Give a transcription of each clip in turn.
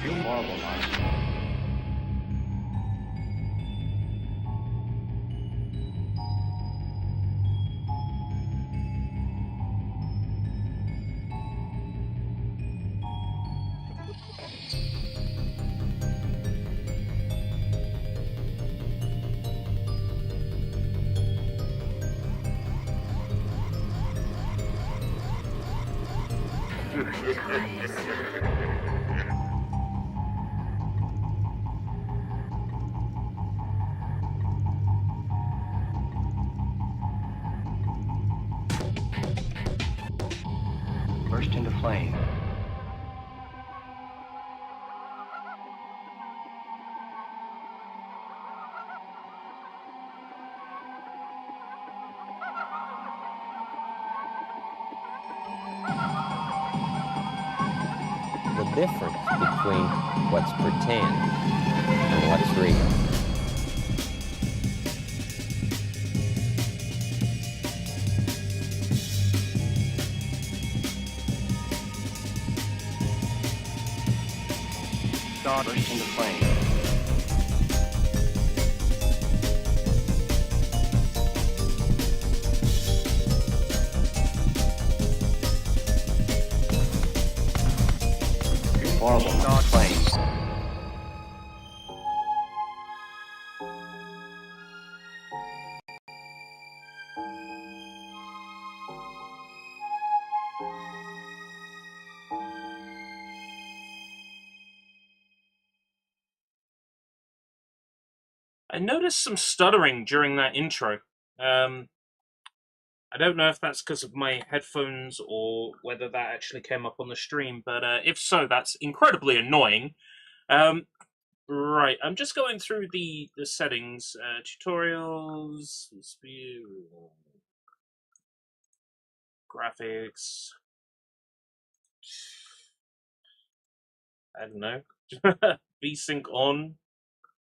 Feel horrible, Lorn. Burst into flame. The difference between what's pretend and what's real. Burst into flame. Horrible, Lorn. Flames. I noticed some stuttering during that intro. I don't know if that's because of my headphones or whether that actually came up on the stream, but if so, that's incredibly annoying. Right, I'm just going through the settings. Tutorials, graphics. I don't know. VSync on.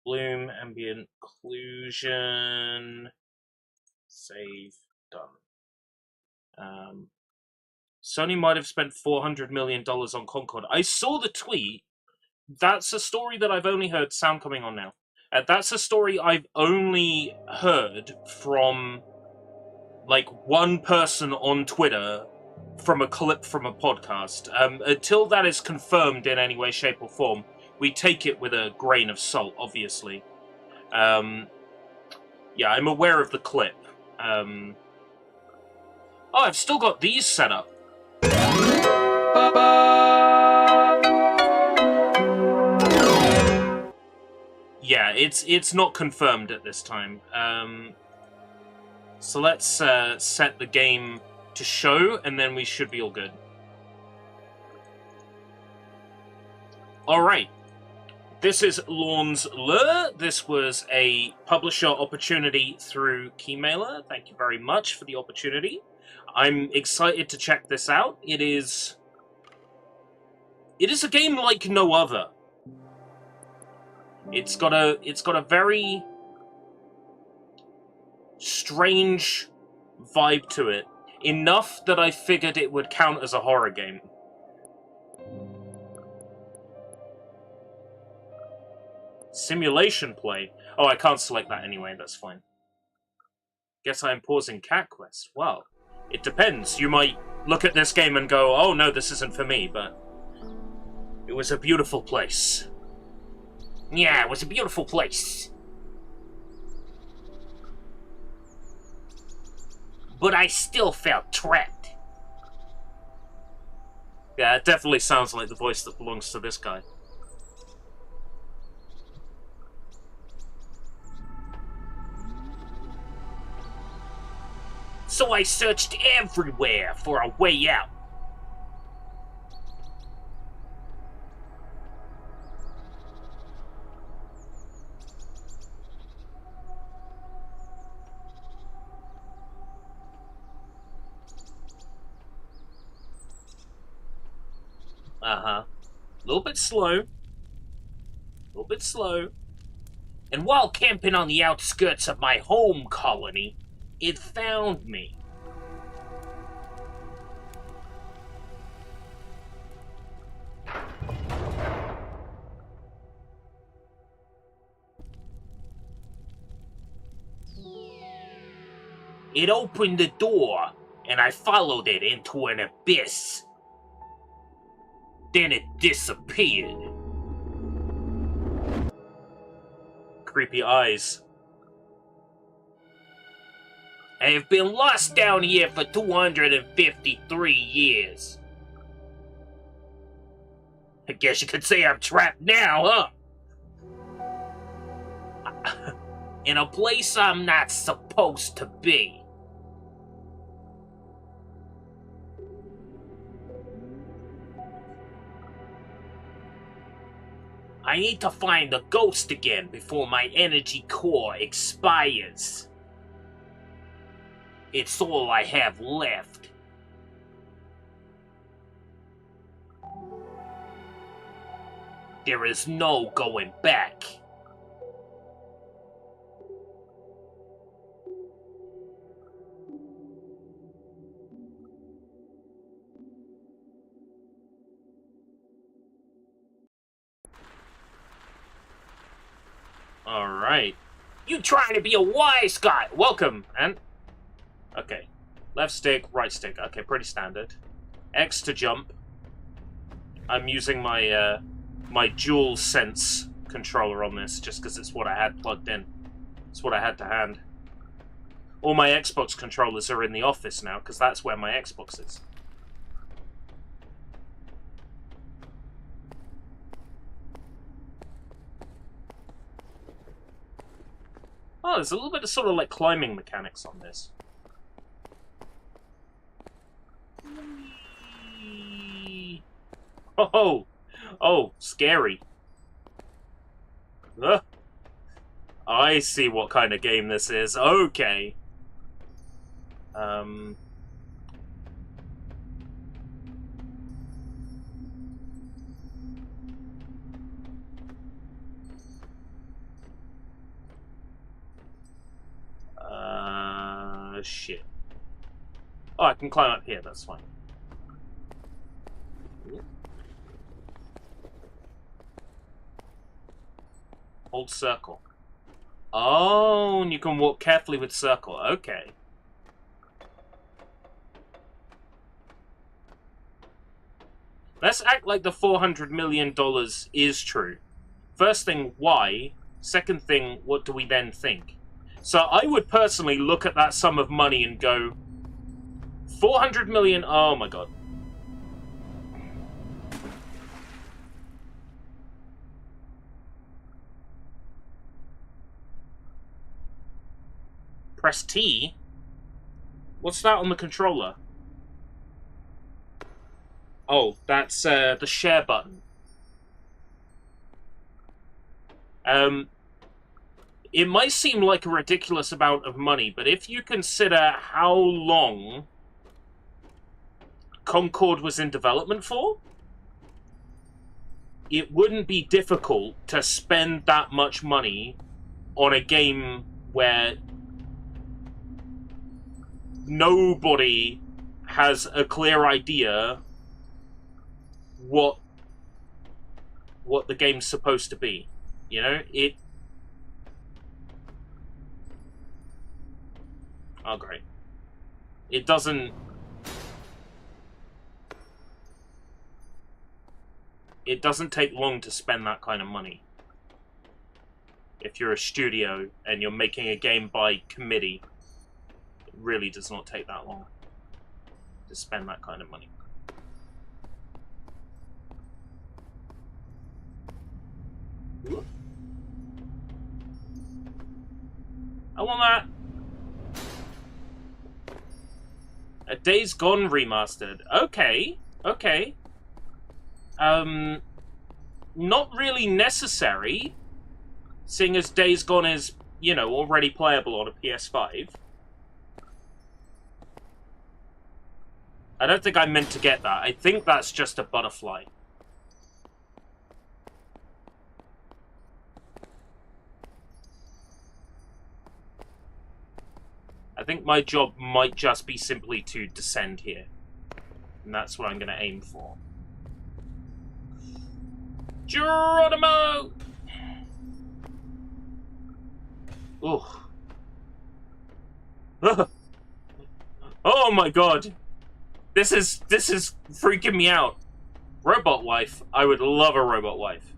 Bloom, ambient occlusion. Save. Done. Sony might have spent $400 million on Concord. I saw the tweet. That's a story that I've only heard sound coming on now. That's a story I've only heard from like one person on Twitter from a clip from a podcast. Until that is confirmed in any way, shape, or form, we take it with a grain of salt, obviously. Yeah, I'm aware of the clip. Oh, I've still got these set up. Yeah, it's not confirmed at this time. So let's set the game to show, and then we should be all good. Alright. This is Lornslure. This was a publisher opportunity through Keymailer. Thank you very much for the opportunity. I'm excited to check this out. It is a game like no other. It's got a very strange vibe to it. Enough that I figured it would count as a horror game. Simulation play. Oh, I can't select that anyway, that's fine. Guess I'm pausing Cat Quest. Well, it depends. You might look at this game and go, oh no, this isn't for me, but it was a beautiful place. Yeah, it was a beautiful place. But I still felt trapped. Yeah, it definitely sounds like the voice that belongs to this guy. So I searched everywhere for a way out. Uh-huh. A little bit slow. A little bit slow. And while camping on the outskirts of my home colony, it found me. It opened the door, and I followed it into an abyss. Then it disappeared. Creepy eyes. I have been lost down here for 253 years. I guess you could say I'm trapped now, huh? In a place I'm not supposed to be. I need to find the ghost again before my energy core expires. It's all I have left. There is no going back. Alright. You trying to be a wise guy! Welcome, and... Okay. Left stick, right stick. Okay, pretty standard. X to jump. I'm using my, my dual sense controller on this, just because it's what I had plugged in. It's what I had to hand. All my Xbox controllers are in the office now, because that's where my Xbox is. Oh, there's a little bit of sort of like climbing mechanics on this. Oh, oh, scary. I see what kind of game this is. Okay. Shit. Oh, I can climb up here, that's fine. Hold circle. Oh, and you can walk carefully with circle. Okay. Let's act like the $400 million is true. First thing, why? Second thing, what do we then think? So I would personally look at that sum of money and go, 400 million, oh my god. Press T? What's that on the controller? Oh, that's the share button. It might seem like a ridiculous amount of money, but if you consider how long Concord was in development for, it wouldn't be difficult to spend that much money on a game where nobody has a clear idea what the game's supposed to be. You know, oh, great. It doesn't take long to spend that kind of money. If you're a studio and you're making a game by committee, it really does not take that long to spend that kind of money. I want that. A Days Gone remastered. Okay, okay. Not really necessary, seeing as Days Gone is, you know, already playable on a PS5. I don't think I meant to get that. I think that's just a butterfly. I think my job might just be simply to descend here. And that's what I'm going to aim for. Geronimo! Ooh. Oh my god. This is freaking me out. Robot wife. I would love a robot wife.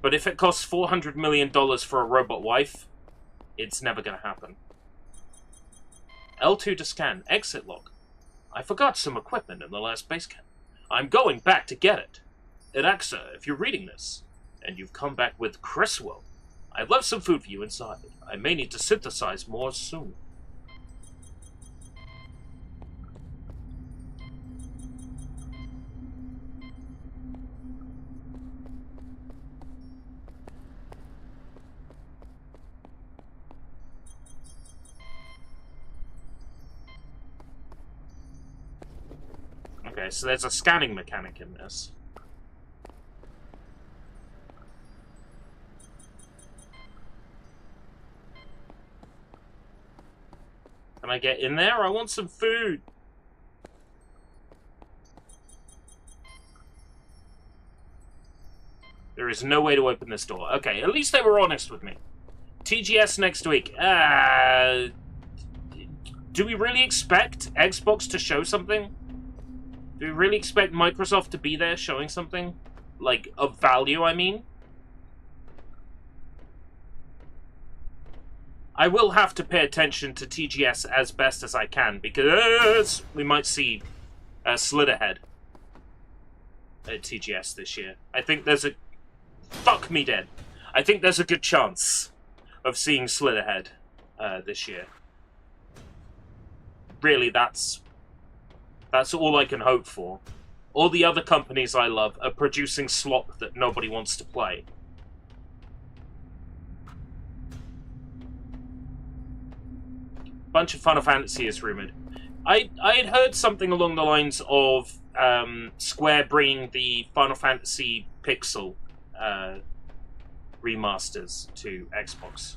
But if it costs $400 million for a robot wife, it's never gonna happen. L2 to scan. Exit log. I forgot some equipment in the last base camp. I'm going back to get it. Iraxa, if you're reading this, and you've come back with Criswell, I've left some food for you inside. I may need to synthesize more soon. Okay, so there's a scanning mechanic in this. Can I get in there? I want some food. There is no way to open this door. Okay, at least they were honest with me. TGS next week. Do we really expect Xbox to show something? Do we really expect Microsoft to be there showing something? Like, of value, I mean? I will have to pay attention to TGS as best as I can, because we might see Slitherhead at TGS this year. I think there's a... Fuck me dead. I think there's a good chance of seeing Slitherhead this year. Really, that's all I can hope for. All the other companies I love are producing slop that nobody wants to play. Bunch of Final Fantasy is rumored. I had heard something along the lines of Square bringing the Final Fantasy Pixel remasters to Xbox.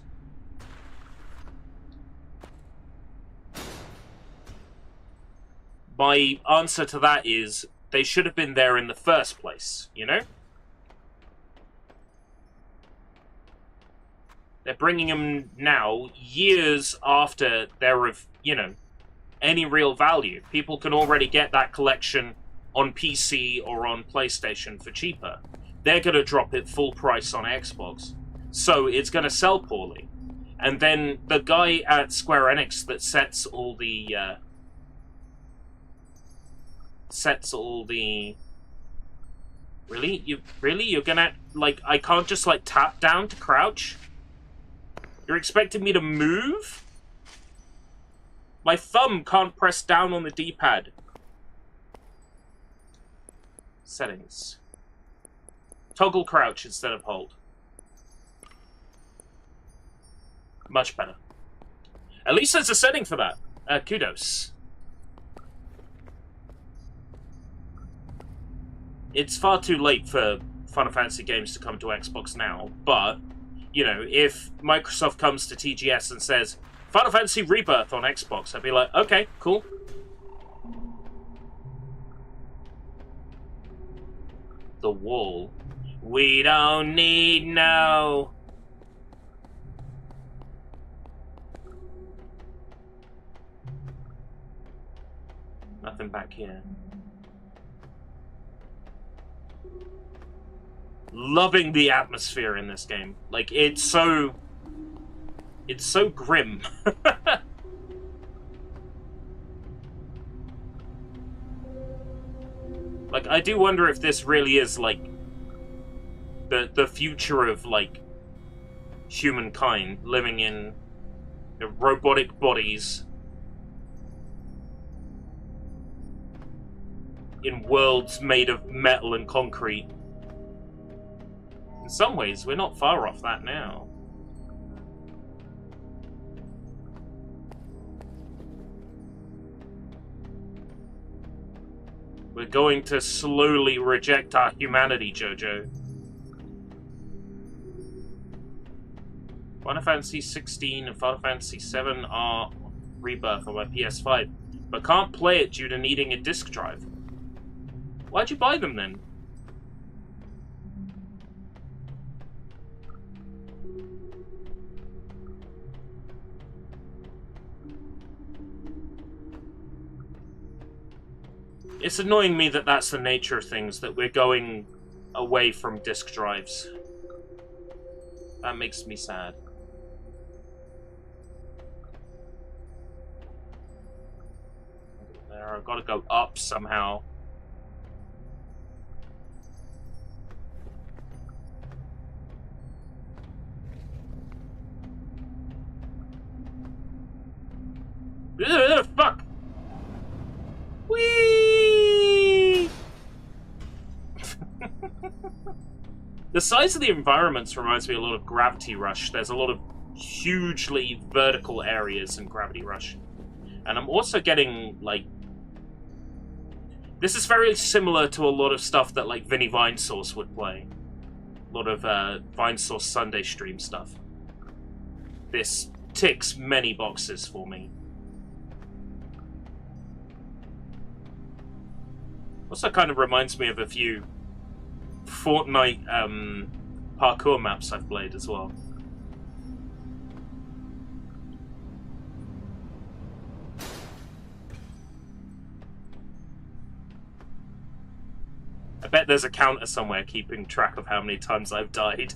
My answer to that is they should have been there in the first place, you know? They're bringing them now, years after they're of, you know, any real value. People can already get that collection on PC or on PlayStation for cheaper. They're going to drop it full price on Xbox. So it's going to sell poorly. And then the guy at Square Enix that sets all the... Really? You're gonna... Like, I can't just, like, tap down to crouch? You're expecting me to move? My thumb can't press down on the D-pad. Settings. Toggle crouch instead of hold. Much better. At least there's a setting for that. Kudos. It's far too late for Final Fantasy games to come to Xbox now, but, you know, if Microsoft comes to TGS and says, Final Fantasy Rebirth on Xbox, I'd be like, okay, cool. The wall. We don't need no... Nothing back here. Loving the atmosphere in this game. Like, it's so grim. Like, I do wonder if this really is, like, the future of, like, humankind living in robotic bodies in worlds made of metal and concrete. In some ways, we're not far off that now. We're going to slowly reject our humanity, Jojo. Final Fantasy 16 and Final Fantasy 7 are Rebirth on my PS5, but can't play it due to needing a disc drive. Why'd you buy them then? It's annoying me that that's the nature of things, that we're going away from disk drives. That makes me sad. There, I've got to go up somehow. Ugh, fuck! Whee! The size of the environments reminds me a lot of Gravity Rush. There's a lot of hugely vertical areas in Gravity Rush. And I'm also getting, like... This is very similar to a lot of stuff that, like, Vinny Vinesauce would play. A lot of Vinesauce Sunday stream stuff. This ticks many boxes for me. Also kind of reminds me of a few Fortnite parkour maps I've played as well. I bet there's a counter somewhere keeping track of how many times I've died.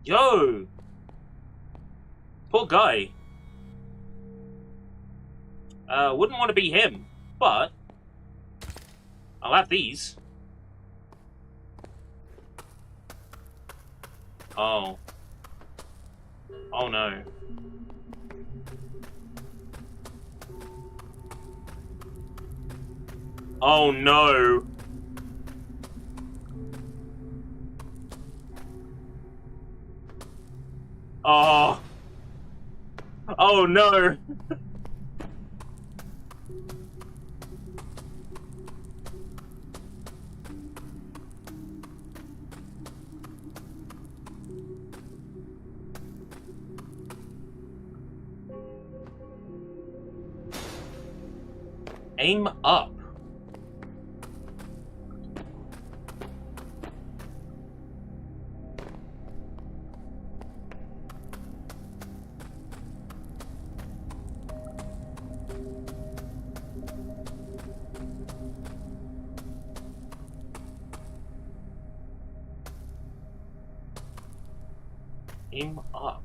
Yo! Poor guy. Wouldn't want to be him, but I'll have these. Oh. Oh no. Oh no. Oh. Oh no. Aim up. Aim up.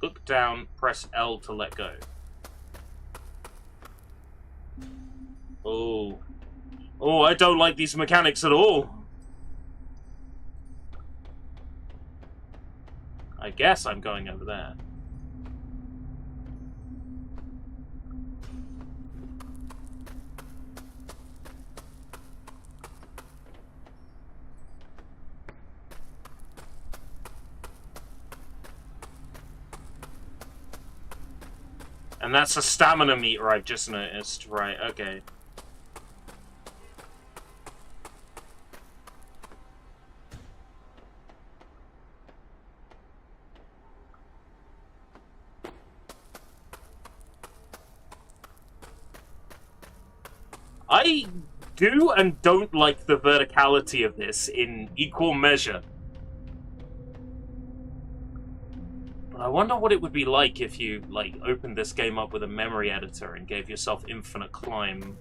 Look down, press L to let go. Oh. Oh, I don't like these mechanics at all. I guess I'm going over there. And that's a stamina meter I've just noticed. Right, okay. I do and don't like the verticality of this in equal measure. But I wonder what it would be like if you, like, opened this game up with a memory editor and gave yourself infinite climb.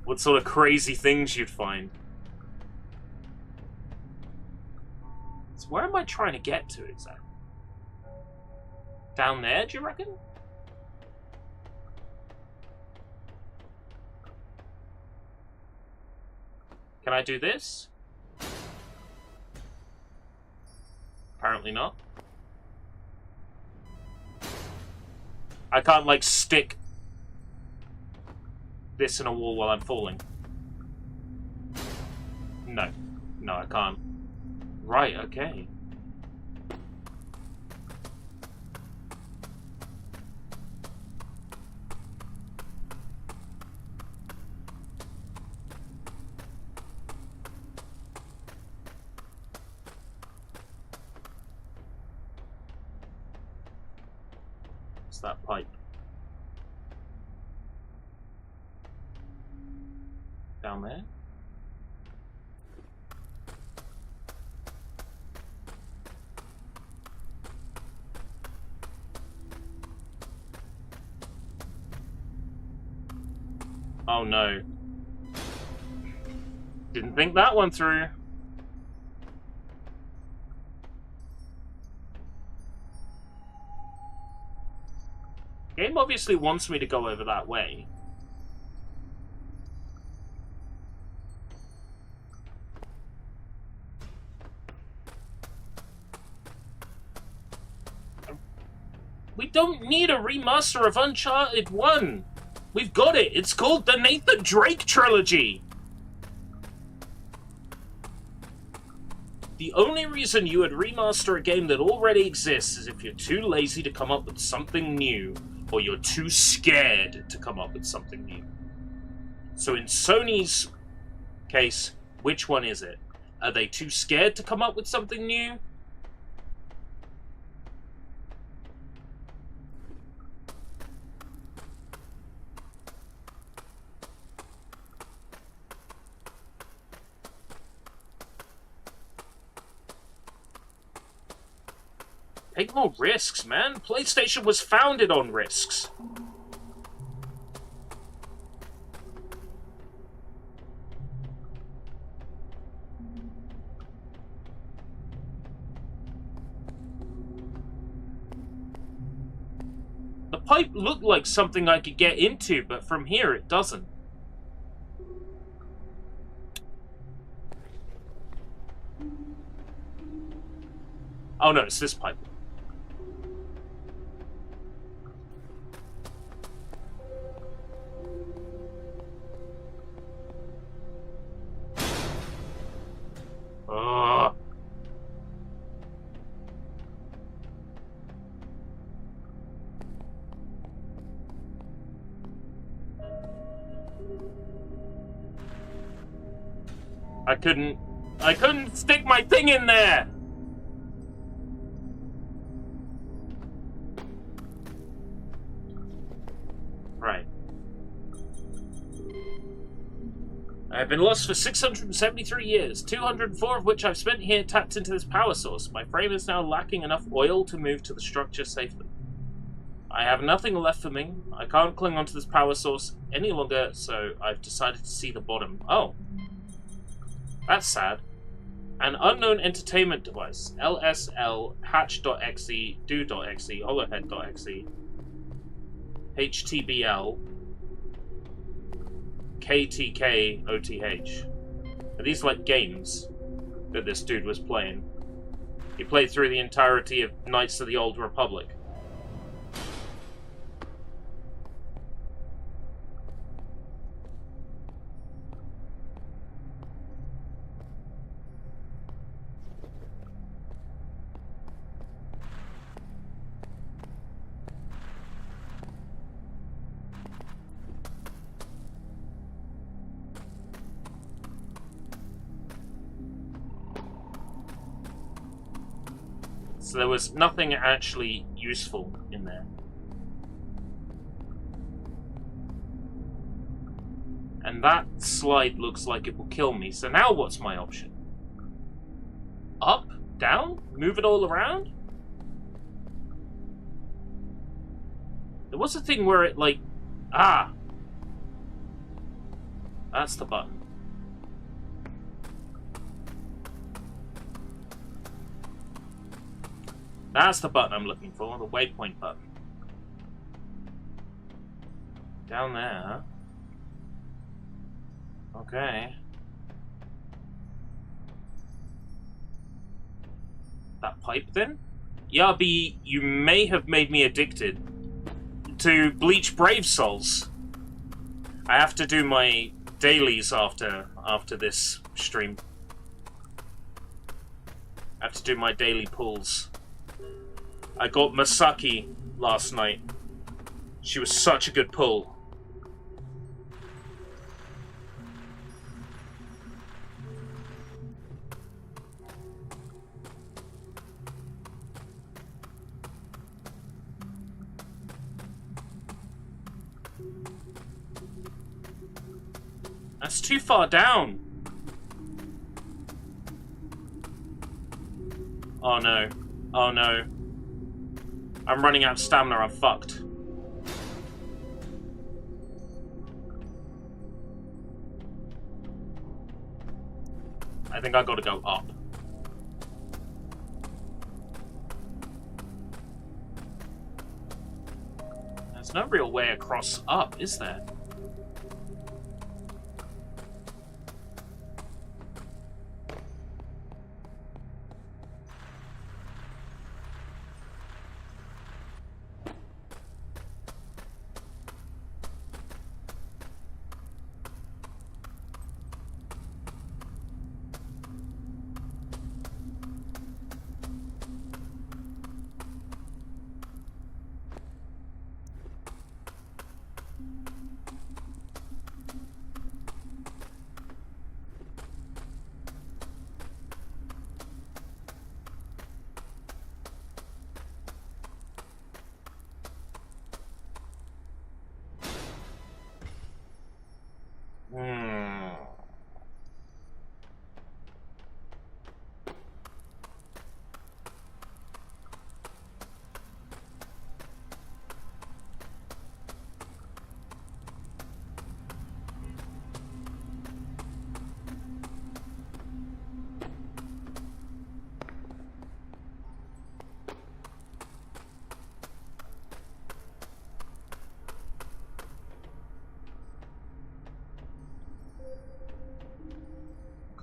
What sort of crazy things you'd find. So where am I trying to get to exactly? Down there, do you reckon? Can I do this? Apparently not. I can't, like, stick this in a wall while I'm falling. No. No, I can't. Right, okay. That pipe. down there. Oh no. Didn't think that one through. Game obviously wants me to go over that way. We don't need a remaster of Uncharted 1. We've got it. It's called the Nathan Drake Trilogy. The only reason you would remaster a game that already exists is if you're too lazy to come up with something new, or you're too scared to come up with something new. So in Sony's case, which one is it? Are they too scared to come up with something new? Take more risks, man. PlayStation was founded on risks. The pipe looked like something I could get into, but from here it doesn't. Oh no, it's this pipe. I couldn't stick my thing in there! Right. I've been lost for 673 years, 204 of which I've spent here tapped into this power source. My frame is now lacking enough oil to move to the structure safely. I have nothing left for me. I can't cling onto this power source any longer, so I've decided to see the bottom. Oh. That's sad. An unknown entertainment device. LSL, hatch.exe, do.exe, hollowhead.exe, HTBL, KTK, Are these like games that this dude was playing? He played through the entirety of Knights of the Old Republic. So there was nothing actually useful in there. And that slide looks like it will kill me. So now what's my option? Up? Down? Move it all around? There was a thing where it like... Ah! That's the button. That's the button I'm looking for, the waypoint button. Down there. Okay. That pipe then? Yarby, you may have made me addicted to Bleach Brave Souls. I have to do my dailies after this stream. I have to do my daily pulls. I got Masaki last night. She was such a good pull. That's too far down. Oh no. Oh no. I'm running out of stamina, I'm fucked. I think I gotta go up. There's no real way across up, is there?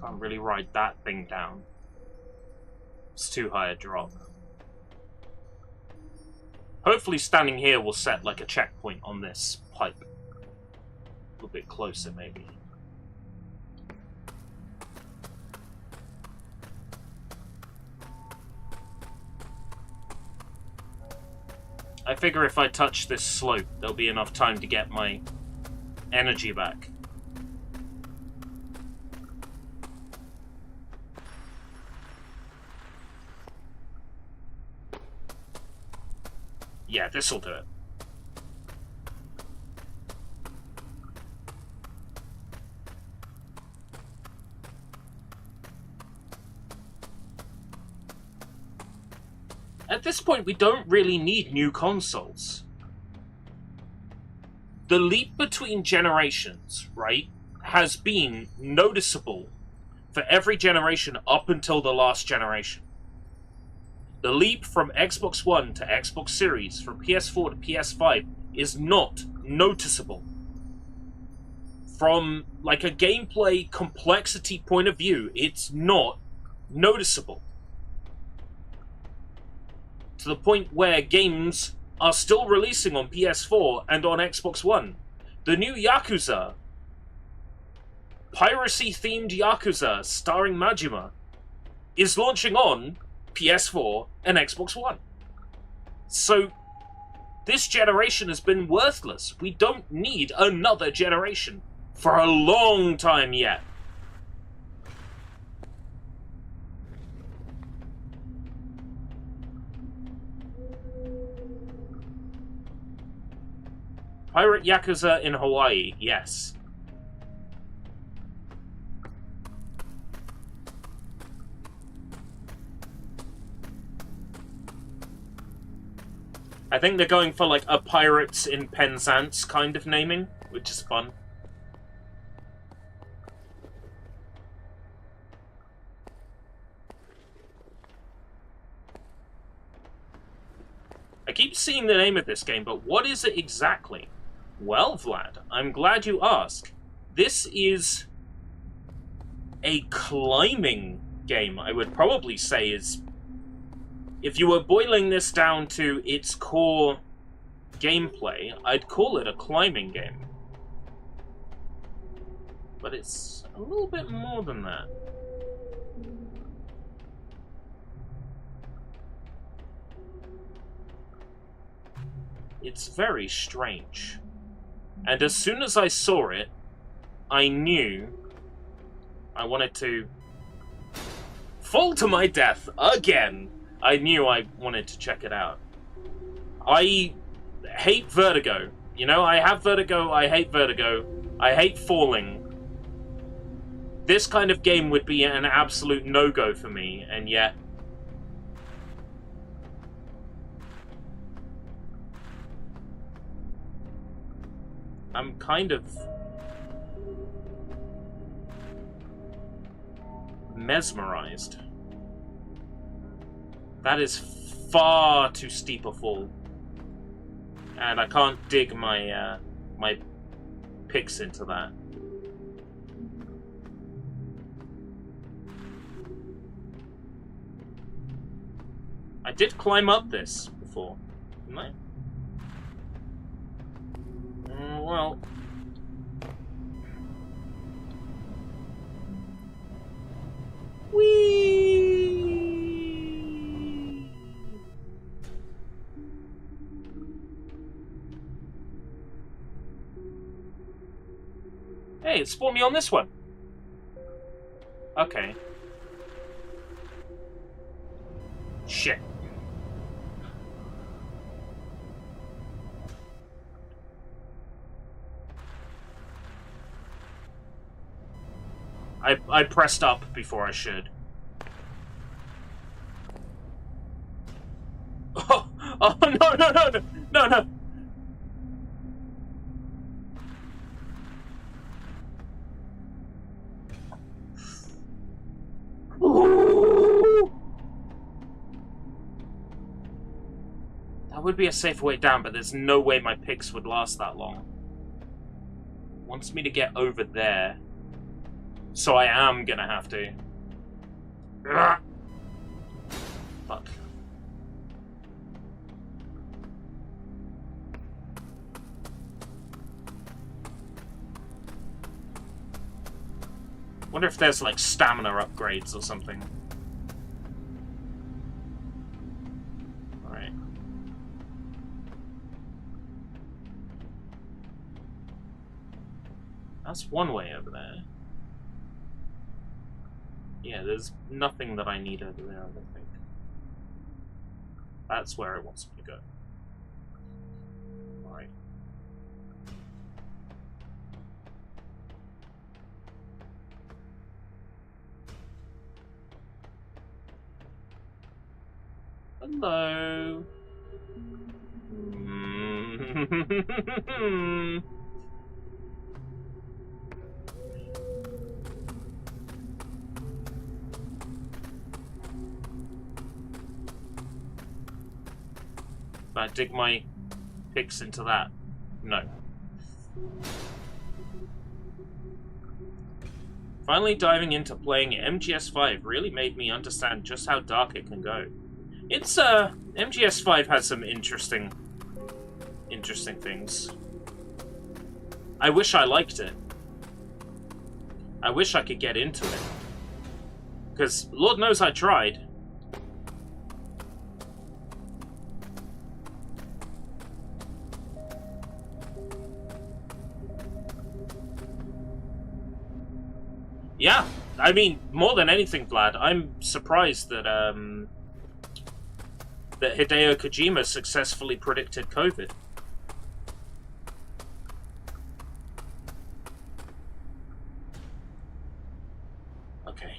Can't really ride that thing down. It's too high a drop. Hopefully standing here will set like a checkpoint on this pipe. A little bit closer maybe. I figure if I touch this slope, there'll be enough time to get my energy back. Yeah, this'll do it. At this point, we don't really need new consoles. The leap between generations, right, has been noticeable for every generation up until the last generation. The leap from Xbox One to Xbox Series, from PS4 to PS5, is not noticeable. From, like, a gameplay complexity point of view, it's not noticeable. To the point where games are still releasing on PS4 and on Xbox One. The new Yakuza, piracy-themed Yakuza starring Majima, is launching on PS4 and Xbox One. So, this generation has been worthless. We don't need another generation for a long time yet. Pirate Yakuza in Hawaii, yes. I think they're going for like a Pirates in Penzance kind of naming, which is fun. I keep seeing the name of this game, but what is it exactly? Well, Vlad, I'm glad you asked. This is a climbing game, I would probably say is... If you were boiling this down to its core gameplay, I'd call it a climbing game. But it's a little bit more than that. It's very strange. And as soon as I saw it, I knew I wanted to fall to my death again. I knew I wanted to check it out. I hate vertigo. You know, I have vertigo, I hate falling. This kind of game would be an absolute no-go for me, and yet... I'm kind of... mesmerized. That is far too steep a fall. And I can't dig my, my picks into that. I did climb up this before, didn't I? Well... Whee! Hey, it spawned me on this one. Okay. Shit. I pressed up before I should. Oh, oh no, no, no, no, no, no. Ooh. That would be a safer way down, but there's no way my picks would last that long. Wants me to get over there. So I am gonna have to. Ugh. Fuck. Wonder if there's like stamina upgrades or something. Alright. That's one way over there. Yeah, there's nothing that I need over there, I don't think. That's where it wants me to go. Alright. Hello. I dig my picks into that? No. Finally diving into playing MGS5 really made me understand just how dark it can go. It's, MGS5 has some interesting things. I wish I liked it. I wish I could get into it. Because Lord knows I tried. Yeah, I mean, more than anything, Vlad, I'm surprised that, that Hideo Kojima successfully predicted COVID. Okay.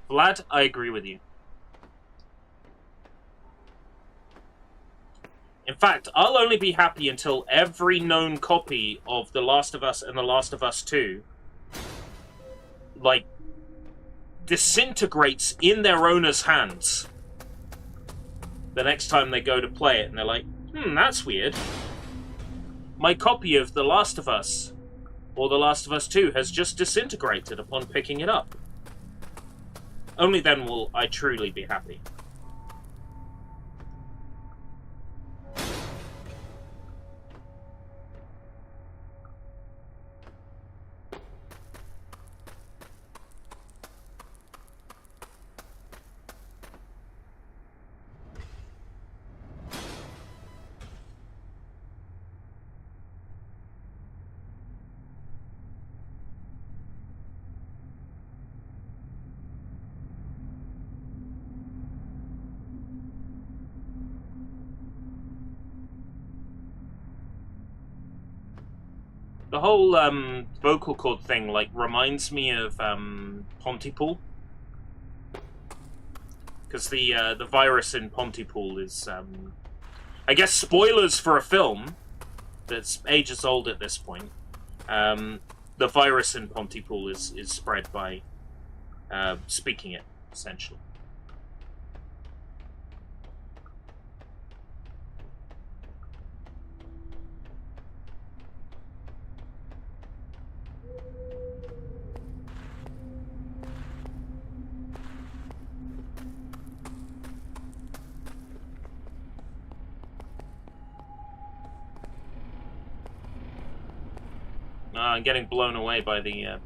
Vlad, I agree with you. In fact, I'll only be happy until every known copy of The Last of Us and The Last of Us 2, like, disintegrates in their owner's hands. The next time they go to play it, and they're like, that's weird. My copy of The Last of Us or The Last of Us 2 has just disintegrated upon picking it up. Only then will I truly be happy. The whole vocal cord thing like reminds me of Pontypool, because the virus in Pontypool is I guess spoilers for a film that's ages old at this point. The virus in Pontypool is spread by speaking it, essentially. I'm getting blown away by the air.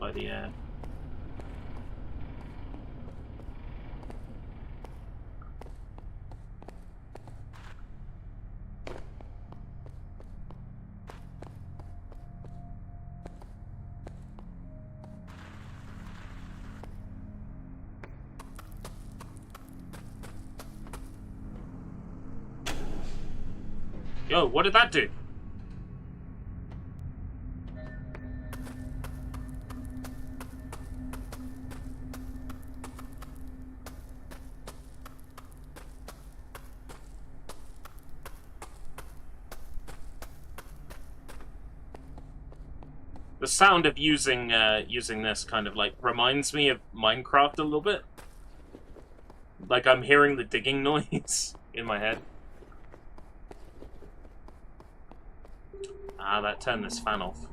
Yo, what did that do? The sound of using this kind of like reminds me of Minecraft a little bit. Like I'm hearing the digging noise in my head. Ah, that turned this fan off.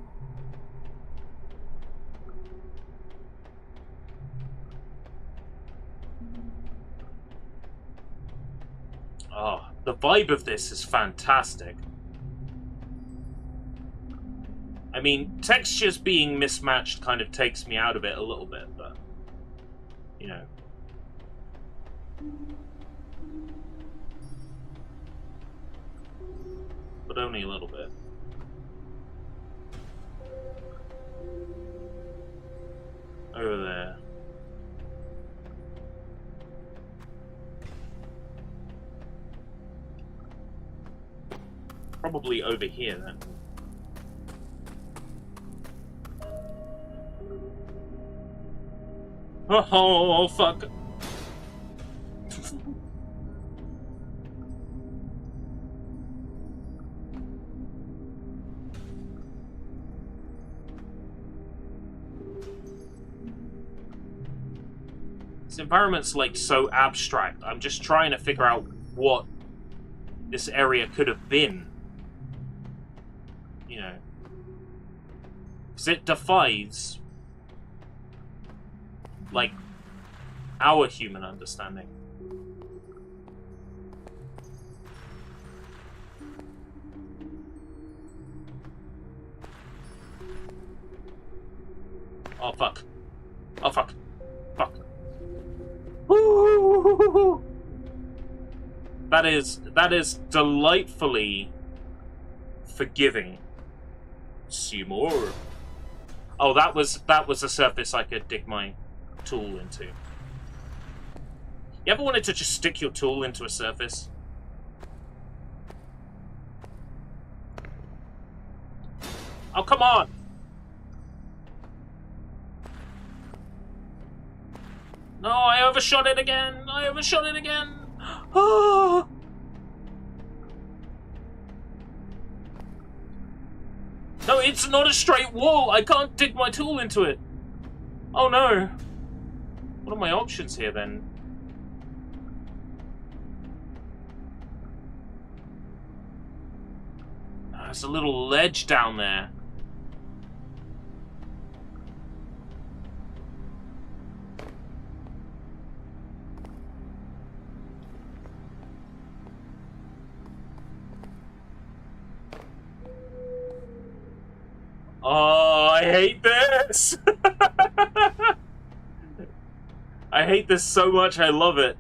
Oh, the vibe of this is fantastic. I mean, textures being mismatched kind of takes me out of it a little bit, but, you know. But only a little bit. Over there. Probably over here, then. Oh, fuck. This environment's like so abstract. I'm just trying to figure out what this area could have been. You know. Because it defies like our human understanding. Oh fuck. Oh fuck. Fuck. Woo! That is delightfully forgiving. Seymour. Oh, that was a surface I could dig my tool into. You ever wanted to just stick your tool into a surface? Oh, come on! No, I overshot it again! I overshot it again! Oh! No, it's not a straight wall! I can't dig my tool into it! Oh no! What are my options here, then? There's a little ledge down there. hate this! I hate this so much, I love it.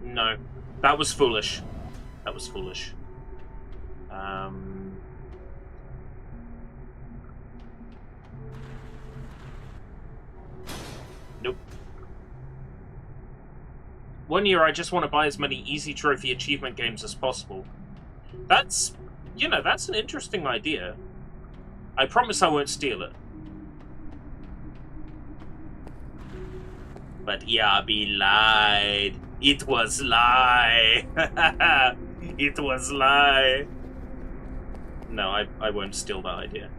No, that was foolish. That was foolish. Nope. One year I just want to buy as many easy trophy achievement games as possible. That's, you know, that's an interesting idea. I promise I won't steal it. But Yabi lied. It was lie. It was lie. No, I won't steal that idea.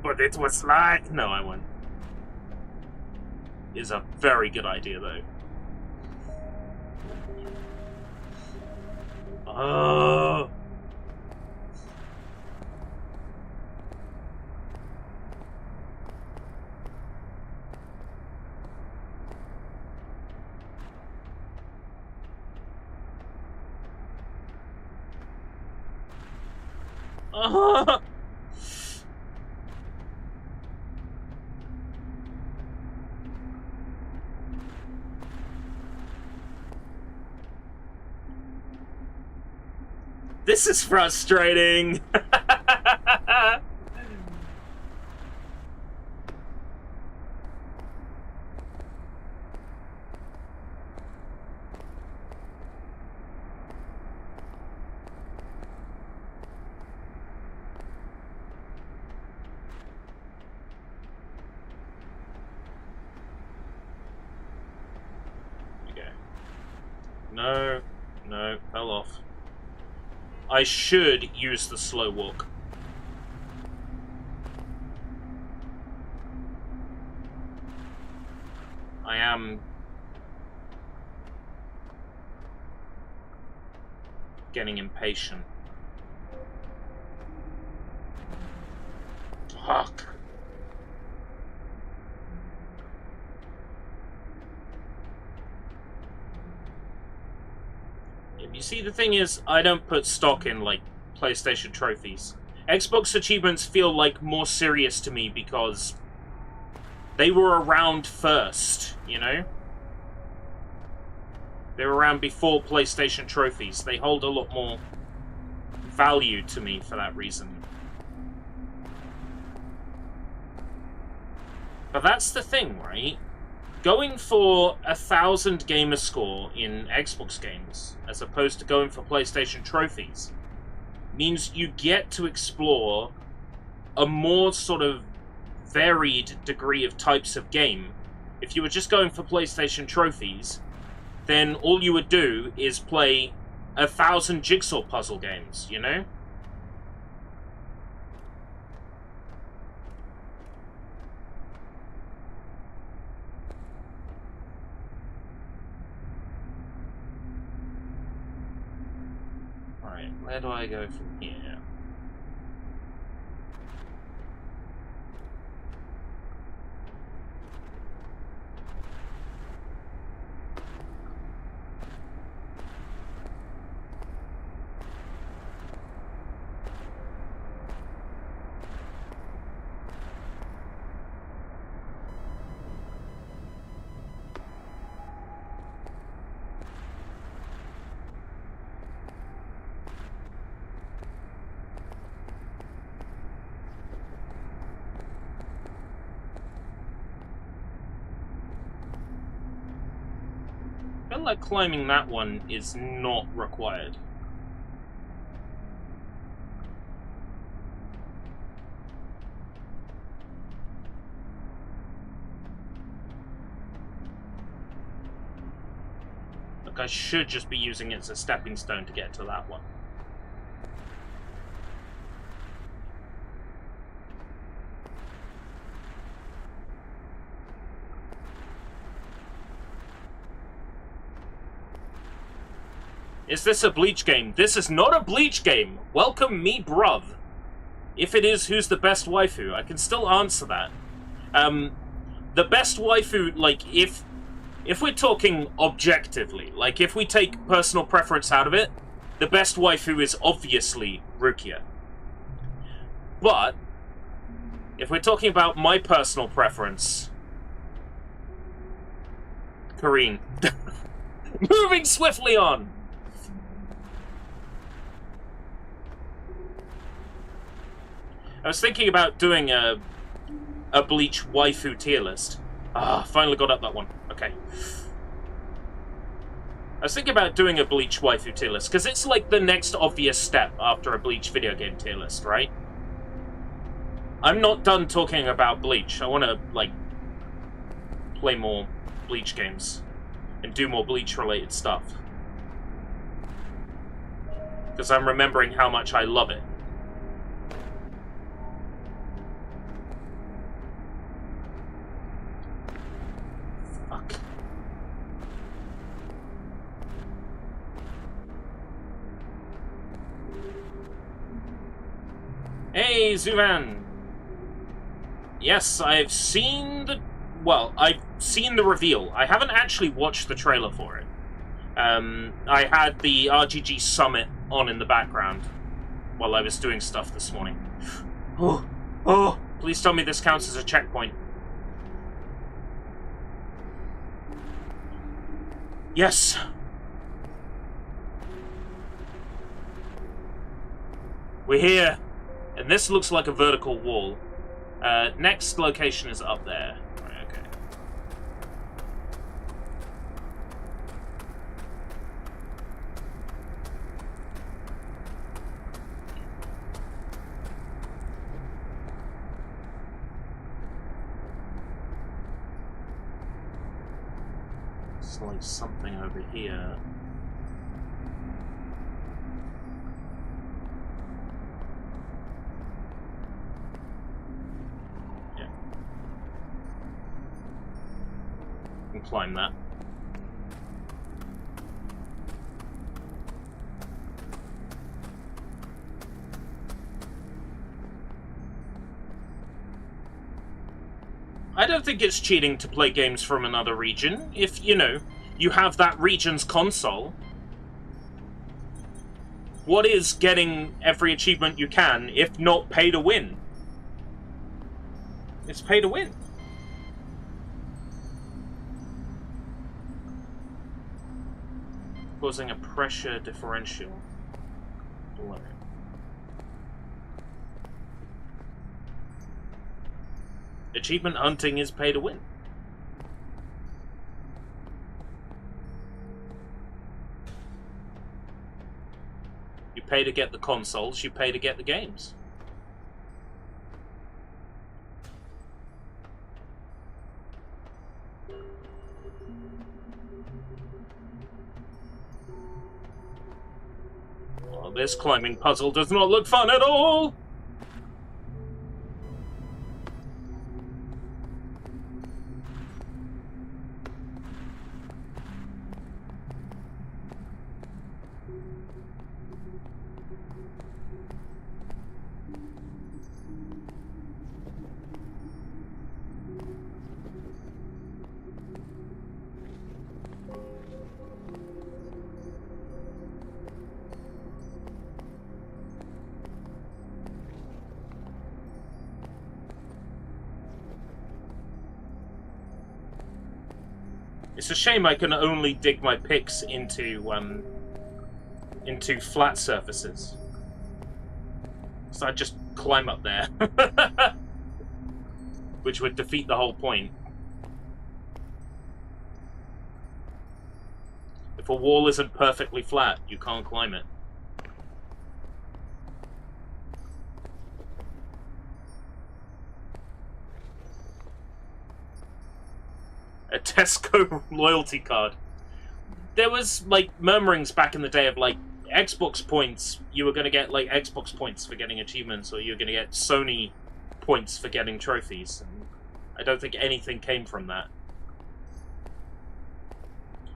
But it was lie. No, I won't. It's a very good idea, though. Oh. This is frustrating. Okay. No, no, fell off. I should use the slow walk. I am getting impatient. Fuck. You see, the thing is, I don't put stock in, like, PlayStation trophies. Xbox achievements feel, like, more serious to me because they were around first, you know? They were around before PlayStation trophies. They hold a lot more value to me for that reason. But that's the thing, right? Going for 1,000 gamer score in Xbox games, as opposed to going for PlayStation trophies, means you get to explore a more sort of varied degree of types of game. If you were just going for PlayStation trophies, then all you would do is play 1,000 jigsaw puzzle games, you know? Where do I go from here? I feel like climbing that one is not required. Like, I should just be using it as a stepping stone to get to that one. Is this a Bleach game? This is not a Bleach game. Welcome me, bruv. If it is, who's the best waifu? I can still answer that. The best waifu, like, if we're talking objectively, like, if we take personal preference out of it, the best waifu is obviously Rukia. But, if we're talking about my personal preference, Kareen. Moving swiftly on! I was thinking about doing a Bleach waifu tier list. Ah, finally got up that one. Okay. I was thinking about doing a Bleach waifu tier list, because it's like the next obvious step after a Bleach video game tier list, right? I'm not done talking about Bleach. I want to, like, play more Bleach games and do more Bleach-related stuff. Because I'm remembering how much I love it. Fuck. Hey, Zuman! Yes, I've seen the... Well, I've seen the reveal. I haven't actually watched the trailer for it. I had the RGG Summit on in the background while I was doing stuff this morning. Oh, please tell me this counts as a checkpoint. Yes! We're here! And this looks like a vertical wall. Next location is up there. Right, okay. It's like something over here. Climb that. I don't think it's cheating to play games from another region, if, you know, you have that region's console. What is getting every achievement you can, if not pay to win? It's pay to win. Causing a pressure differential below. Achievement hunting is pay to win. You pay to get the consoles, you pay to get the games. This climbing puzzle does not look fun at all! It's a shame I can only dig my picks into flat surfaces. So I'd just climb up there. Which would defeat the whole point. If a wall isn't perfectly flat, you can't climb it. A Tesco loyalty card. There was, like, murmurings back in the day of, like, Xbox points. You were going to get, like, Xbox points for getting achievements, or you were going to get Sony points for getting trophies. And I don't think anything came from that.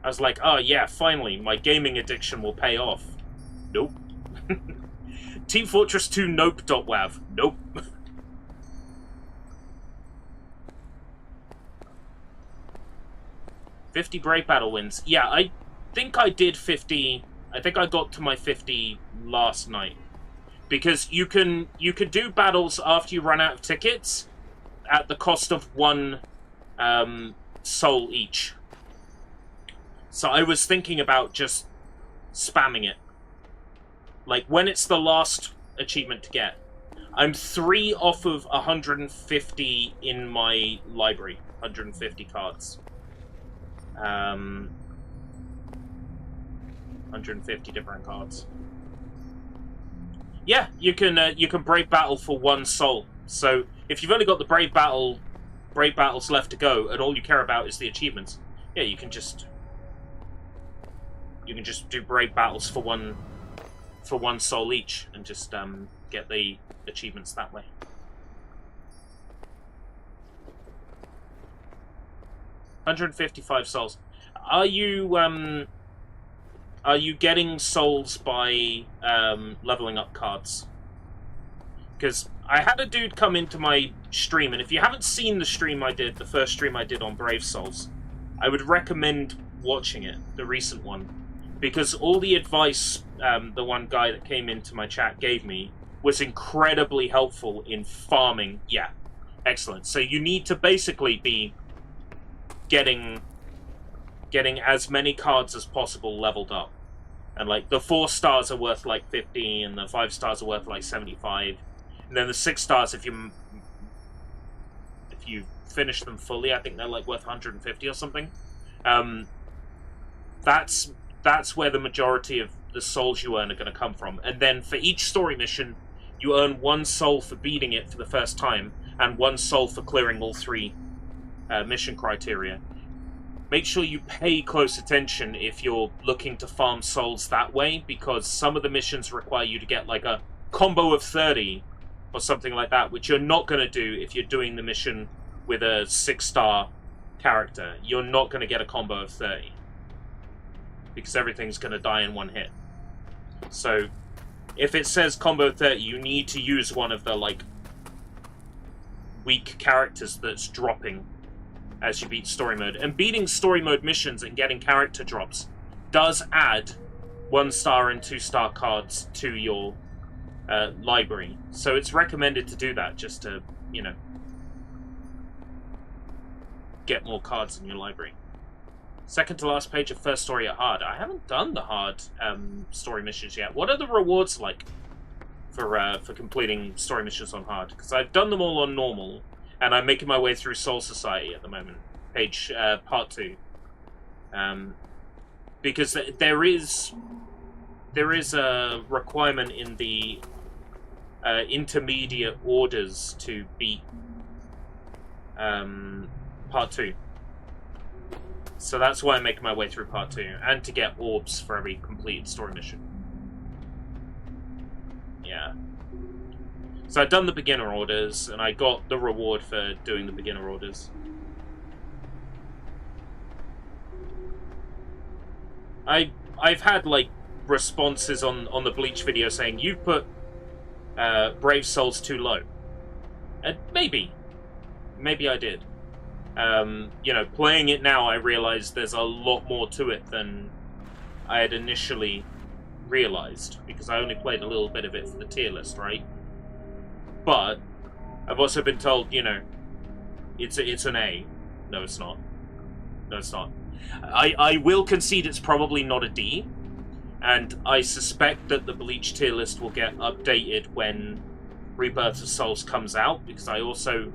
I was like, oh yeah, finally, my gaming addiction will pay off. Nope. Team Fortress 2 nope.wav. Nope. $50 Brave Battle wins. Yeah, I think I did 50. I think I got to my 50 last night. Because you can do battles after you run out of tickets at the cost of 1 soul each. So I was thinking about just spamming it. Like, when it's the last achievement to get. I'm 3 off of 150 in my library. 150 cards. 150 different cards. Yeah, you can Brave Battle for 1 soul. So, if you've only got the Brave Battles left to go, and all you care about is the achievements, yeah, you can just do Brave Battles for one soul each, and just get the achievements that way. $155 souls. Are you getting souls by leveling up cards? Because I had a dude come into my stream, and if you haven't seen the stream I did, the first stream I did on Brave Souls, I would recommend watching it, the recent one, because all the advice the one guy that came into my chat gave me was incredibly helpful in farming. Yeah, excellent. So you need to basically be getting as many cards as possible leveled up. And like the 4 stars are worth like 50, and the 5 stars are worth like 75. And then the 6 stars, if you finish them fully, I think they're like worth 150 or something. That's where the majority of the souls you earn are going to come from. And then for each story mission, you earn 1 soul for beating it for the first time, and 1 soul for clearing all 3 mission criteria. Make sure you pay close attention if you're looking to farm souls that way, because some of the missions require you to get like a combo of 30 or something like that, which you're not going to do if you're doing the mission with a 6-star character. You're not going to get a combo of 30, because everything's going to die in 1 hit. So if it says combo 30, you need to use one of the like weak characters that's dropping as you beat story mode. And beating story mode missions and getting character drops does add 1-star and 2-star cards to your library. So it's recommended to do that, just to, you know, get more cards in your library. Second to last page of first story at hard. I haven't done the hard story missions yet. What are the rewards like for completing story missions on hard? Because I've done them all on normal, and I'm making my way through Soul Society at the moment. Page part 2. Because there is a requirement in the intermediate orders to beat part 2. So that's why I'm making my way through part 2, and to get orbs for every completed story mission. Yeah. So I've done the beginner orders, and I got the reward for doing the beginner orders. I've had like responses on the Bleach video saying you put Brave Souls too low, and maybe I did. You know, playing it now, I realize there's a lot more to it than I had initially realized, because I only played a little bit of it for the tier list, right? But I've also been told, you know, it's an A. No, it's not. No, it's not. I will concede it's probably not a D, and I suspect that the Bleach tier list will get updated when Rebirth of Souls comes out, because I also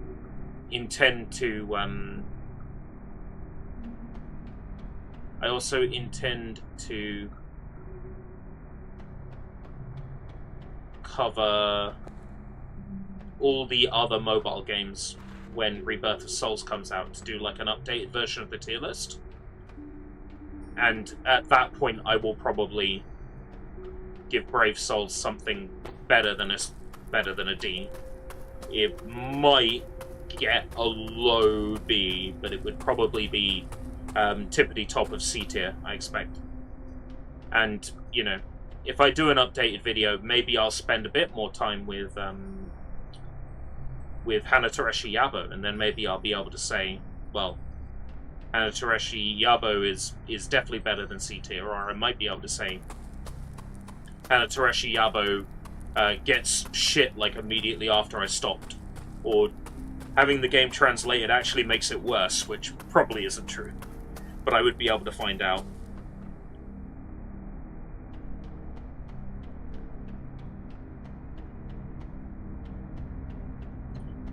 intend to cover all the other mobile games when Rebirth of Souls comes out, to do like an updated version of the tier list. And at that point, I will probably give Brave Souls something better than a D. It might get a low B, but it would probably be tippity top of C tier, I expect. And, you know, if I do an updated video, maybe I'll spend a bit more time with Hanatereshi Yabo, and then maybe I'll be able to say, well, Hanatereshi Yabo is definitely better than C tier, or I might be able to say Hanatereshi Yabo gets shit like immediately after I stopped, or having the game translated actually makes it worse, which probably isn't true, but I would be able to find out.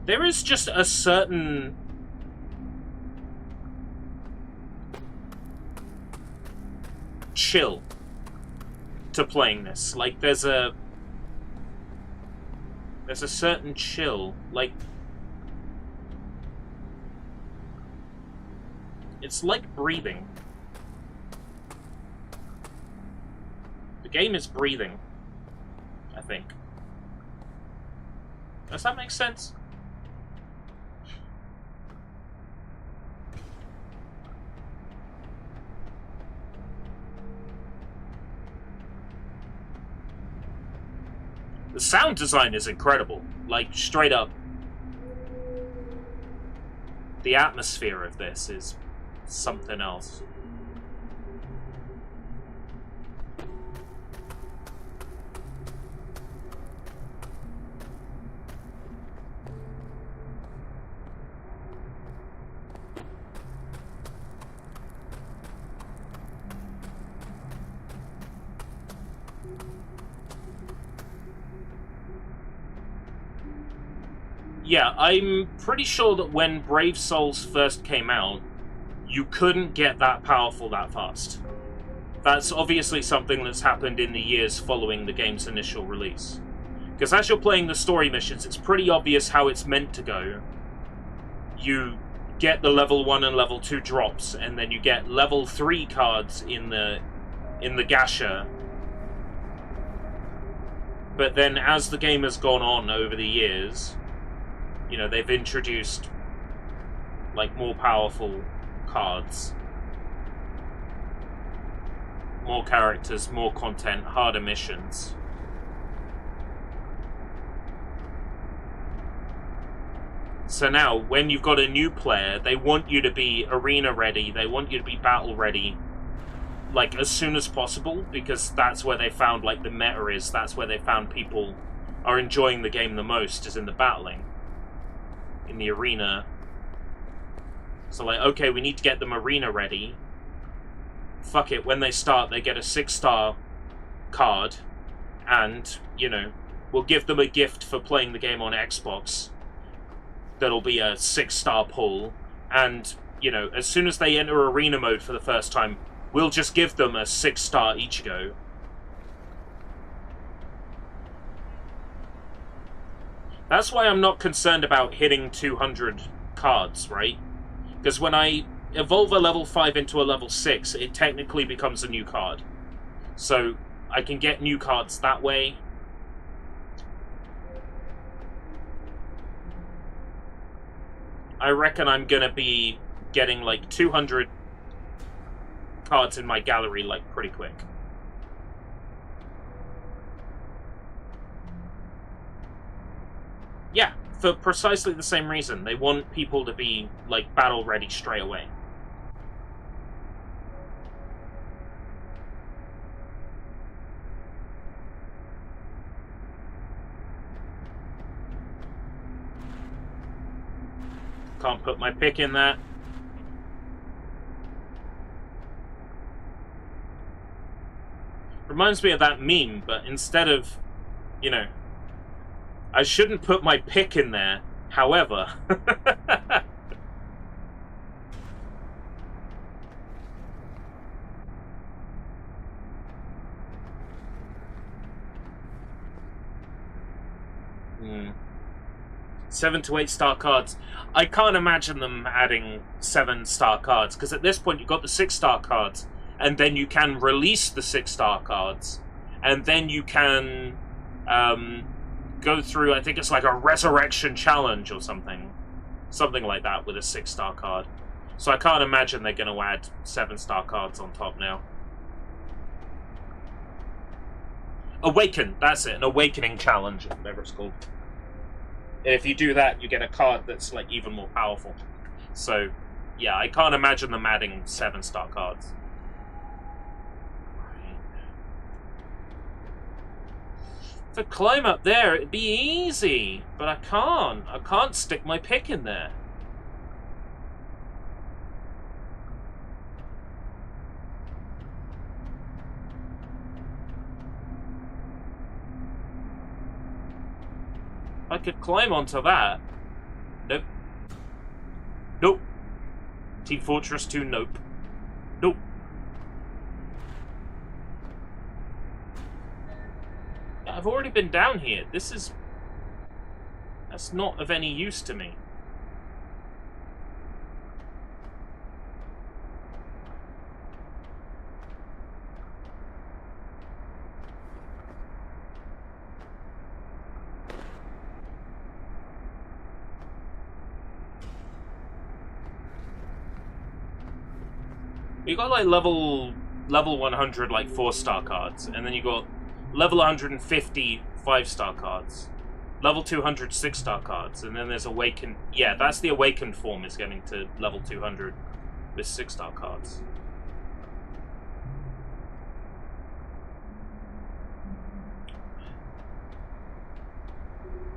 There is just a certain chill to playing this. Like, there's a certain chill. Like, it's like breathing. The game is breathing, I think. Does that make sense? The sound design is incredible, like, straight up. The atmosphere of this is something else. Yeah, I'm pretty sure that when Brave Souls first came out, you couldn't get that powerful that fast. That's obviously something that's happened in the years following the game's initial release. Because as you're playing the story missions, it's pretty obvious how it's meant to go. You get the level 1 and level 2 drops, and then you get level 3 cards in the gacha. But then as the game has gone on over the years, you know, they've introduced, like, more powerful cards. More characters, more content, harder missions. So now, when you've got a new player, they want you to be arena ready, they want you to be battle ready, like, as soon as possible, because that's where they found, like, the meta is, that's where they found people are enjoying the game the most, is in the battling. In the arena. So, like, okay, we need to get them arena ready. Fuck it, when they start, they get a 6-star card, and, you know, we'll give them a gift for playing the game on Xbox. That'll be a 6-star pull, and, you know, as soon as they enter arena mode for the first time, we'll just give them a 6-star Ichigo. That's why I'm not concerned about hitting 200 cards, right? Because when I evolve a level 5 into a level 6, it technically becomes a new card. So I can get new cards that way. I reckon I'm gonna be getting like 200 cards in my gallery like pretty quick. Yeah, for precisely the same reason. They want people to be, like, battle ready straight away. Can't put my pick in that. Reminds me of that meme, but instead of, you know, I shouldn't put my pick in there, however. Hmm. 7 to 8 star cards. I can't imagine them adding 7-star cards, because at this point you've got the 6-star cards, and then you can release the 6-star cards, and then you can go through, I think it's like a resurrection challenge or something like that with a 6-star card. So I can't imagine they're going to add 7-star cards on top now. Awaken, that's it, an awakening challenge, or whatever it's called. And if you do that, you get a card that's like even more powerful. So, yeah, I can't imagine them adding 7-star cards. To climb up there, it'd be easy, but I can't. I can't stick my pick in there. I could climb onto that. Nope. Nope. Team Fortress 2, nope. Nope. I've already been down here. That's not of any use to me. You got like level 100 like 4-star cards, and then you got level 150 5-star cards, level 200 6-star cards, and then there's Awakened. Yeah, that's the Awakened form is getting to level 200 with 6-star cards.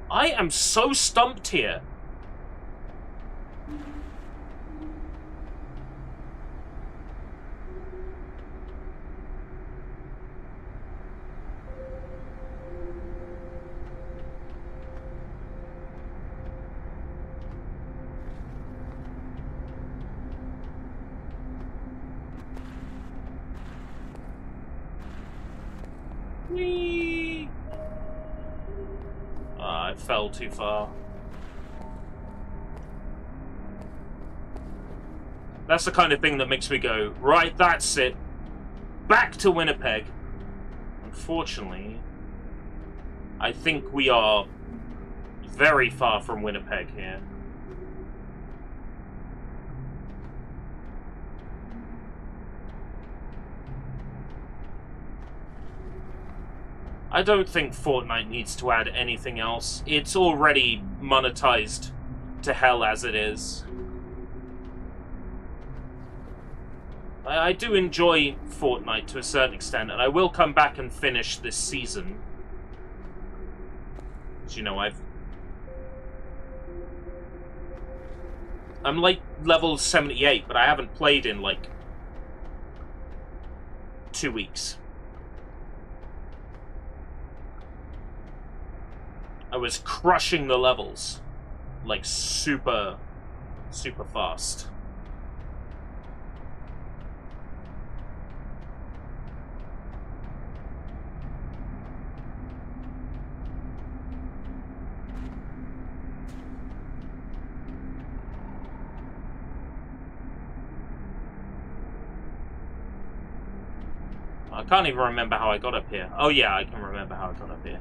I am so stumped here. Whee! I fell too far. That's the kind of thing that makes me go, right, that's it. Back to Winnipeg. Unfortunately, I think we are very far from Winnipeg here. I don't think Fortnite needs to add anything else. It's already monetized to hell as it is. I do enjoy Fortnite to a certain extent, and I will come back and finish this season. As you know, I'm like level 78, but I haven't played in like 2 weeks. I was crushing the levels, like super fast. I can't even remember how I got up here. Oh yeah, I can remember how I got up here.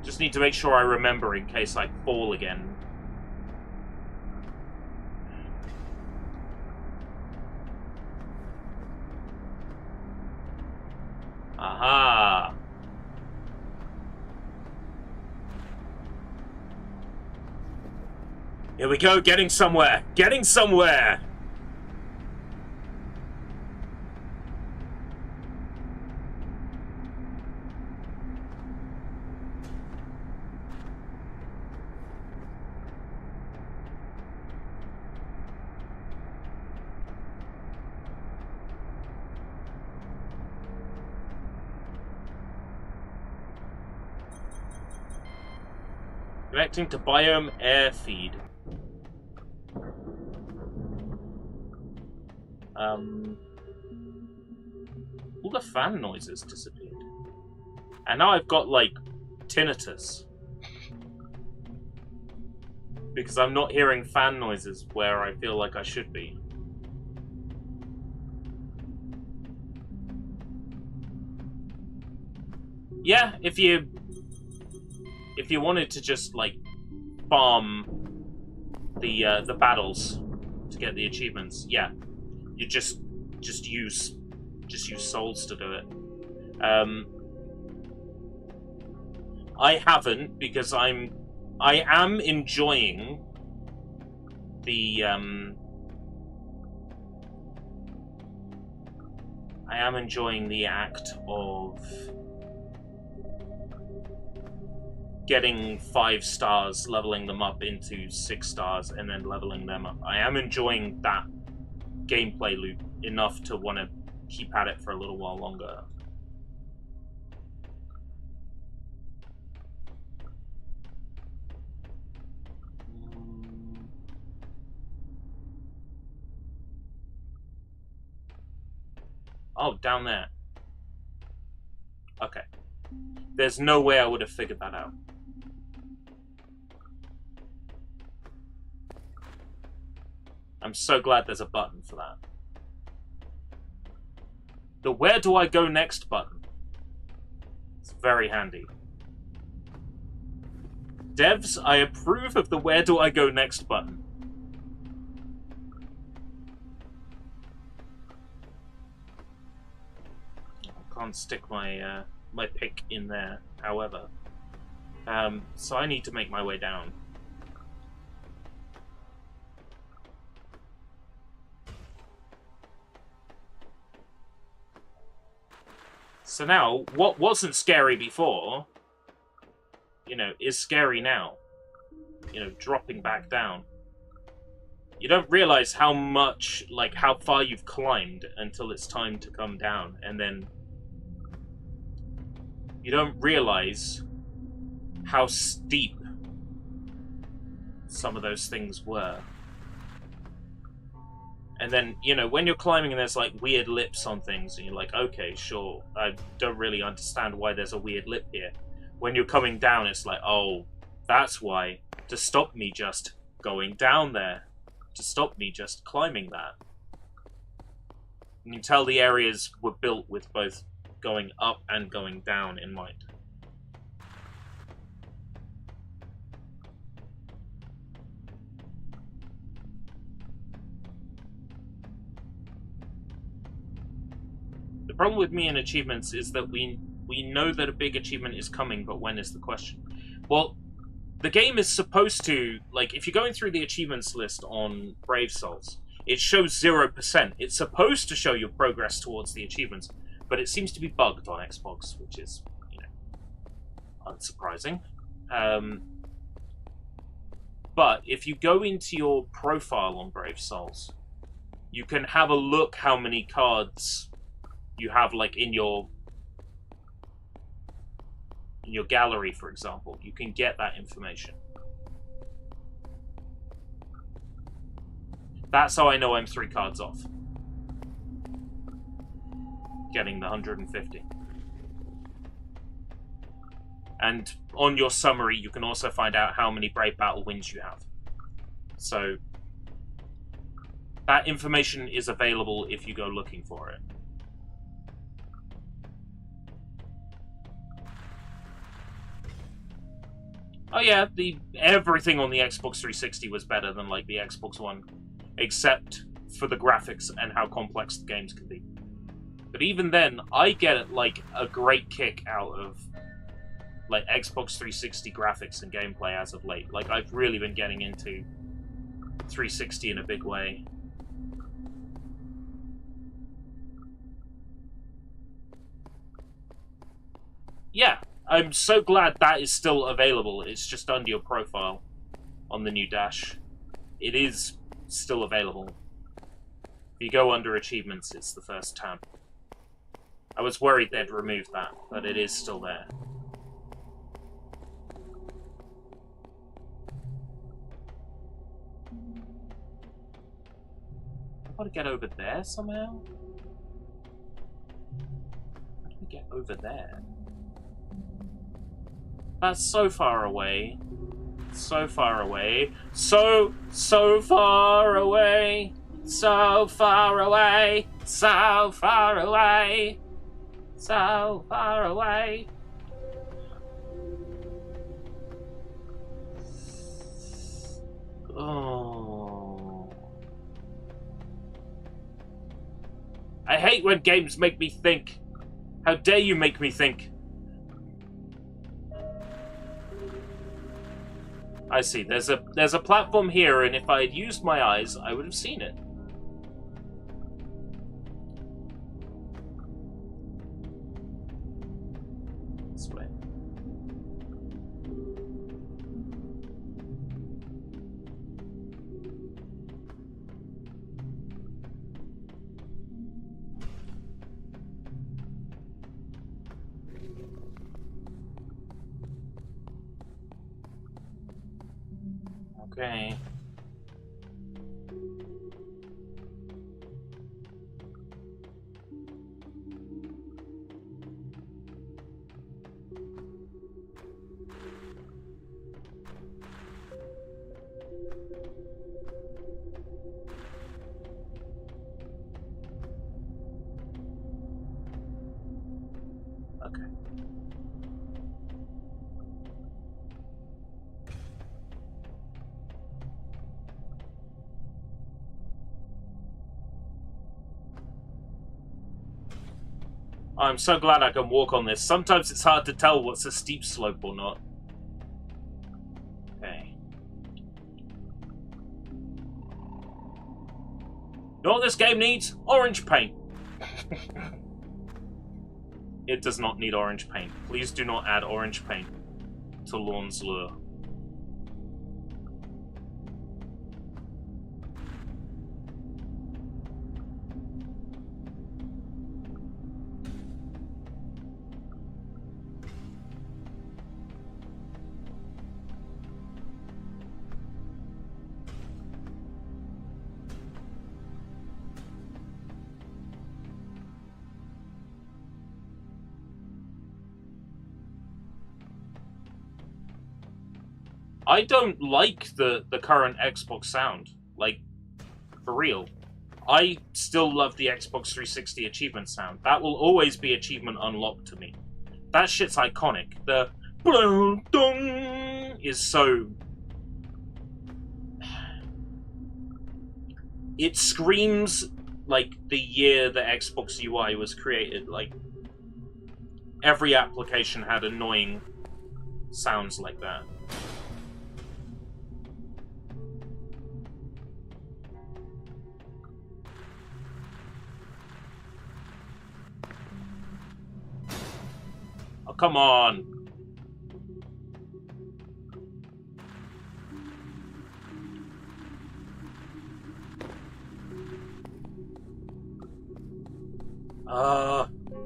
Just need to make sure I remember in case I fall again. Aha! Here we go, getting somewhere! Getting somewhere! Connecting to biome air feed. All the fan noises disappeared. And now I've got, like, tinnitus. Because I'm not hearing fan noises where I feel like I should be. Yeah, if you wanted to just, like, farm the battles, to get the achievements. Yeah, you just use souls to do it. I haven't, because I am enjoying the act of getting 5 stars, leveling them up into 6 stars, and then leveling them up. I am enjoying that gameplay loop enough to want to keep at it for a little while longer. Oh, down there. Okay. There's no way I would have figured that out. I'm so glad there's a button for that. The where do I go next button. It's very handy. Devs, I approve of the where do I go next button. I can't stick my my pick in there, however. So I need to make my way down. So now, what wasn't scary before, you know, is scary now. You know, dropping back down. You don't realize how much, like, how far you've climbed until it's time to come down, and then you don't realize how steep some of those things were. And then, you know, when you're climbing and there's, like, weird lips on things, and you're like, okay, sure, I don't really understand why there's a weird lip here. When you're coming down, it's like, oh, that's why. To stop me just going down there. To stop me just climbing that. You can tell the areas were built with both going up and going down in mind. The problem with me and achievements is that we know that a big achievement is coming, but when is the question? Well, the game is supposed to, like, if you're going through the achievements list on Brave Souls, it shows 0%. It's supposed to show your progress towards the achievements, but it seems to be bugged on Xbox, which is, you know, unsurprising. But if you go into your profile on Brave Souls, you can have a look how many cards you have, like, in your gallery, for example. You can get that information. That's how I know I'm 3 cards off getting the 150. And on your summary, you can also find out how many Brave Battle wins you have. So that information is available if you go looking for it. Oh yeah, everything on the Xbox 360 was better than, like, the Xbox One, except for the graphics and how complex the games can be. But even then, I get, like, a great kick out of, like, Xbox 360 graphics and gameplay as of late. Like, I've really been getting into 360 in a big way. Yeah. I'm so glad that is still available. It's just under your profile on the new dash. It is still available. If you go under achievements, it's the first tab. I was worried they'd removed that, but it is still there. I've got to get over there somehow? How do we get over there? That's so far away. So far away. So far away. So far away. So far away. So far away. Oh. hate when games make me think. How dare you make me think? I see. There's a platform here, and if I had used my eyes, I would have seen it. This way. Okay. Okay. I'm so glad I can walk on this. Sometimes it's hard to tell what's a steep slope or not. Okay. You know what this game needs? Orange paint. It does not need orange paint. Please do not add orange paint to Lorn's Lure. I don't like the current Xbox sound. Like, for real. I still love the Xbox 360 achievement sound. That will always be achievement unlocked to me. That shit's iconic. The is so... It screams like the year the Xbox UI was created. Like, every application had annoying sounds like that. Oh, come on.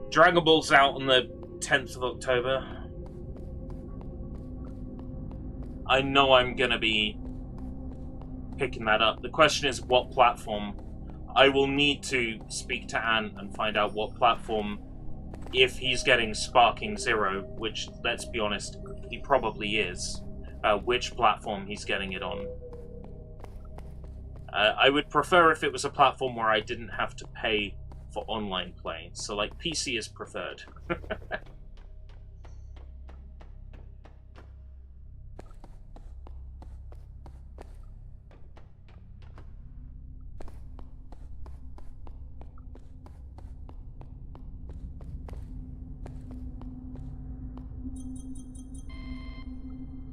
Dragon Ball's out on the 10th of October. I know I'm gonna be picking that up. The question is what platform. I will need to speak to Ant and find out what platform, if he's getting Sparking Zero, which, let's be honest, he probably is, which platform he's getting it on. I would prefer if it was a platform where I didn't have to pay for online play. So, like, PC is preferred.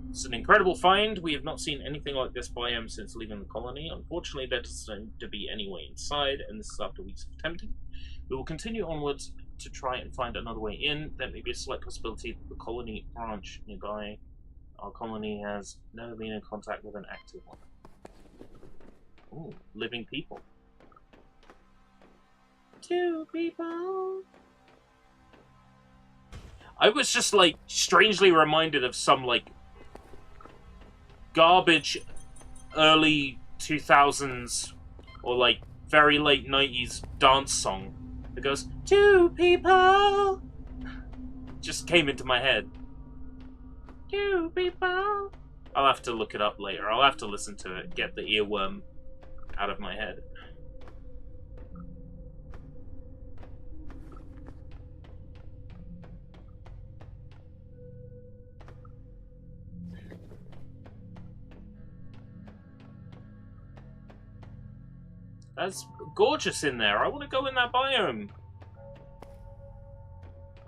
It's an incredible find. We have not seen anything like this biome since leaving the colony. Unfortunately, there doesn't seem to be any way inside, and this is after weeks of attempting. We will continue onwards to try and find another way in. There may be a slight possibility that the colony branch nearby. Our colony has never been in contact with an active one. Ooh, living people. 2 people. I was just, like, strangely reminded of some, like, garbage early 2000s or like very late 90s dance song that goes 2 people, just came into my head. 2 people. I'll have to look it up later. I'll have to listen to it, get the earworm out of my head. That's gorgeous in there. I want to go in that biome.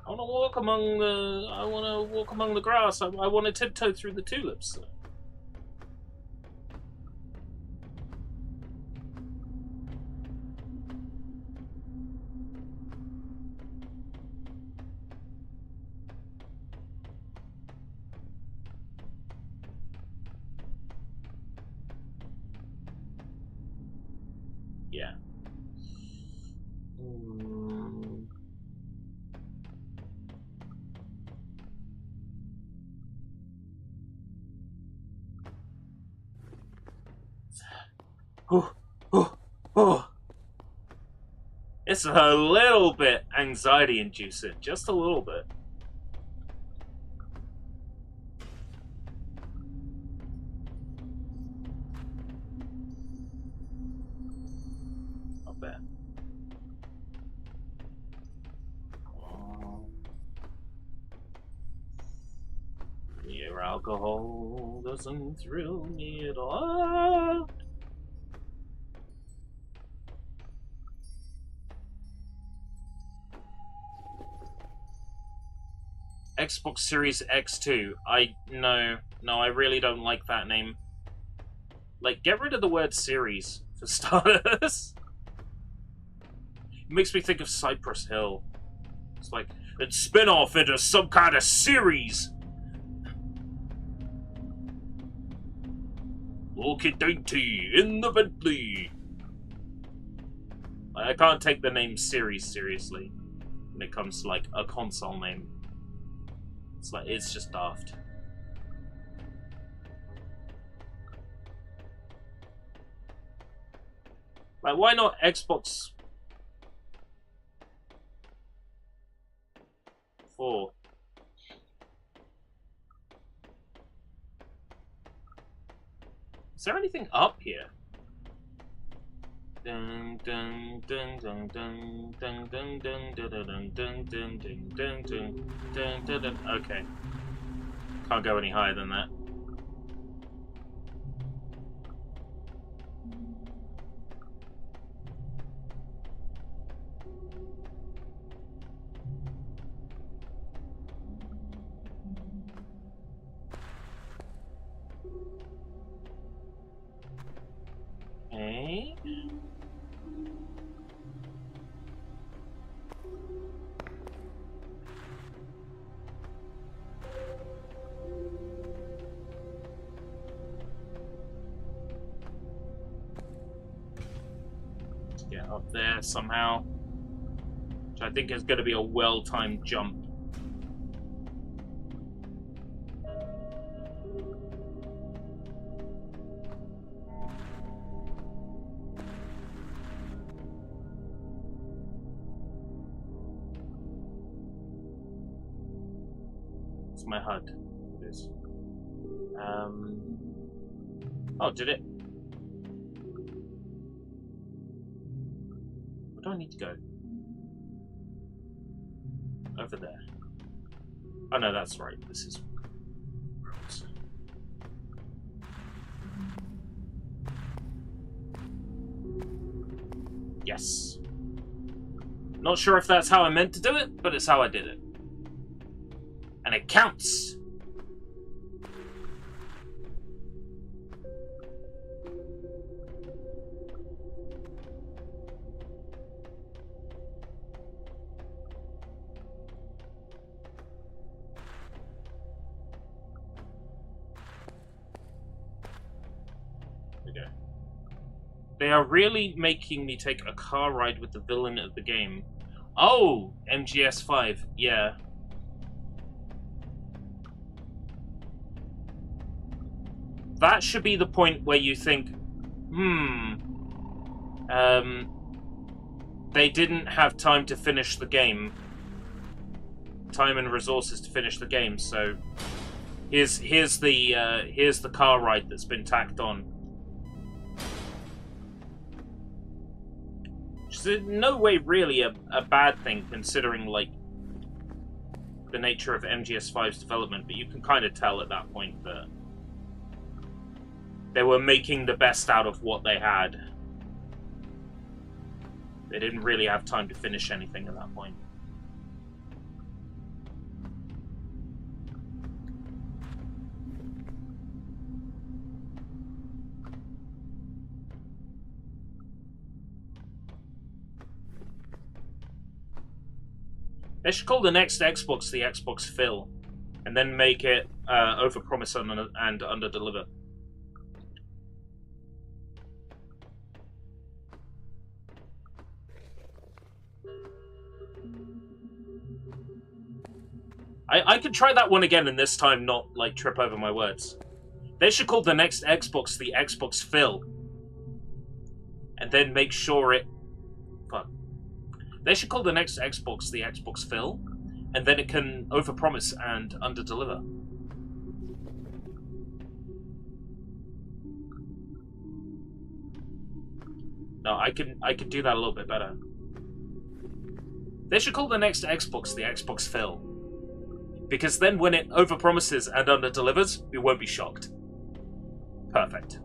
I want to walk among the. I want to walk among the grass. I want to tiptoe through the tulips. Yeah. Oh. It's a little bit anxiety inducing, just a little bit. Not bad. Your alcohol doesn't thrill me at all. Xbox Series X2. No, I really don't like that name. Like, get rid of the word series, for starters. It makes me think of Cypress Hill. It's like, it's spin off into some kind of series. Walkie dainty in the Bentley. I can't take the name series seriously when it comes to, like, a console name. It's like, it's just daft. Like, why not Xbox 4? Is there anything up here? Dun dun dun dun dun dun dun dun dun dun dun dun dun dun dun dun. Okay. Can't go any higher than that. Okay. Let's get up there somehow. Which I think is going to be a well-timed jump. My HUD is. Oh, did it? Where do I need to go? Over there. Oh no, that's right. This is roads. Yes. Not sure if that's how I meant to do it, but it's how I did it. And it counts! There we go. They are really making me take a car ride with the villain of the game. Oh! MGS5, yeah. That should be the point where you think, they didn't have time to finish the game. Time and resources to finish the game, so here's the car ride that's been tacked on. Which is in no way really a bad thing, considering, like, the nature of MGS5's development, but you can kind of tell at that point that they were making the best out of what they had. They didn't really have time to finish anything at that point. They should call the next Xbox the Xbox Phil, and then make it overpromise and underdeliver. I could try that one again, and this time not like trip over my words. They should call the next Xbox the Xbox Phil, and then make sure it. Fuck. They should call the next Xbox the Xbox Phil, and then it can overpromise and underdeliver. No, I can do that a little bit better. They should call the next Xbox the Xbox Phil, because then when it overpromises and underdelivers, we won't be shocked. Perfect.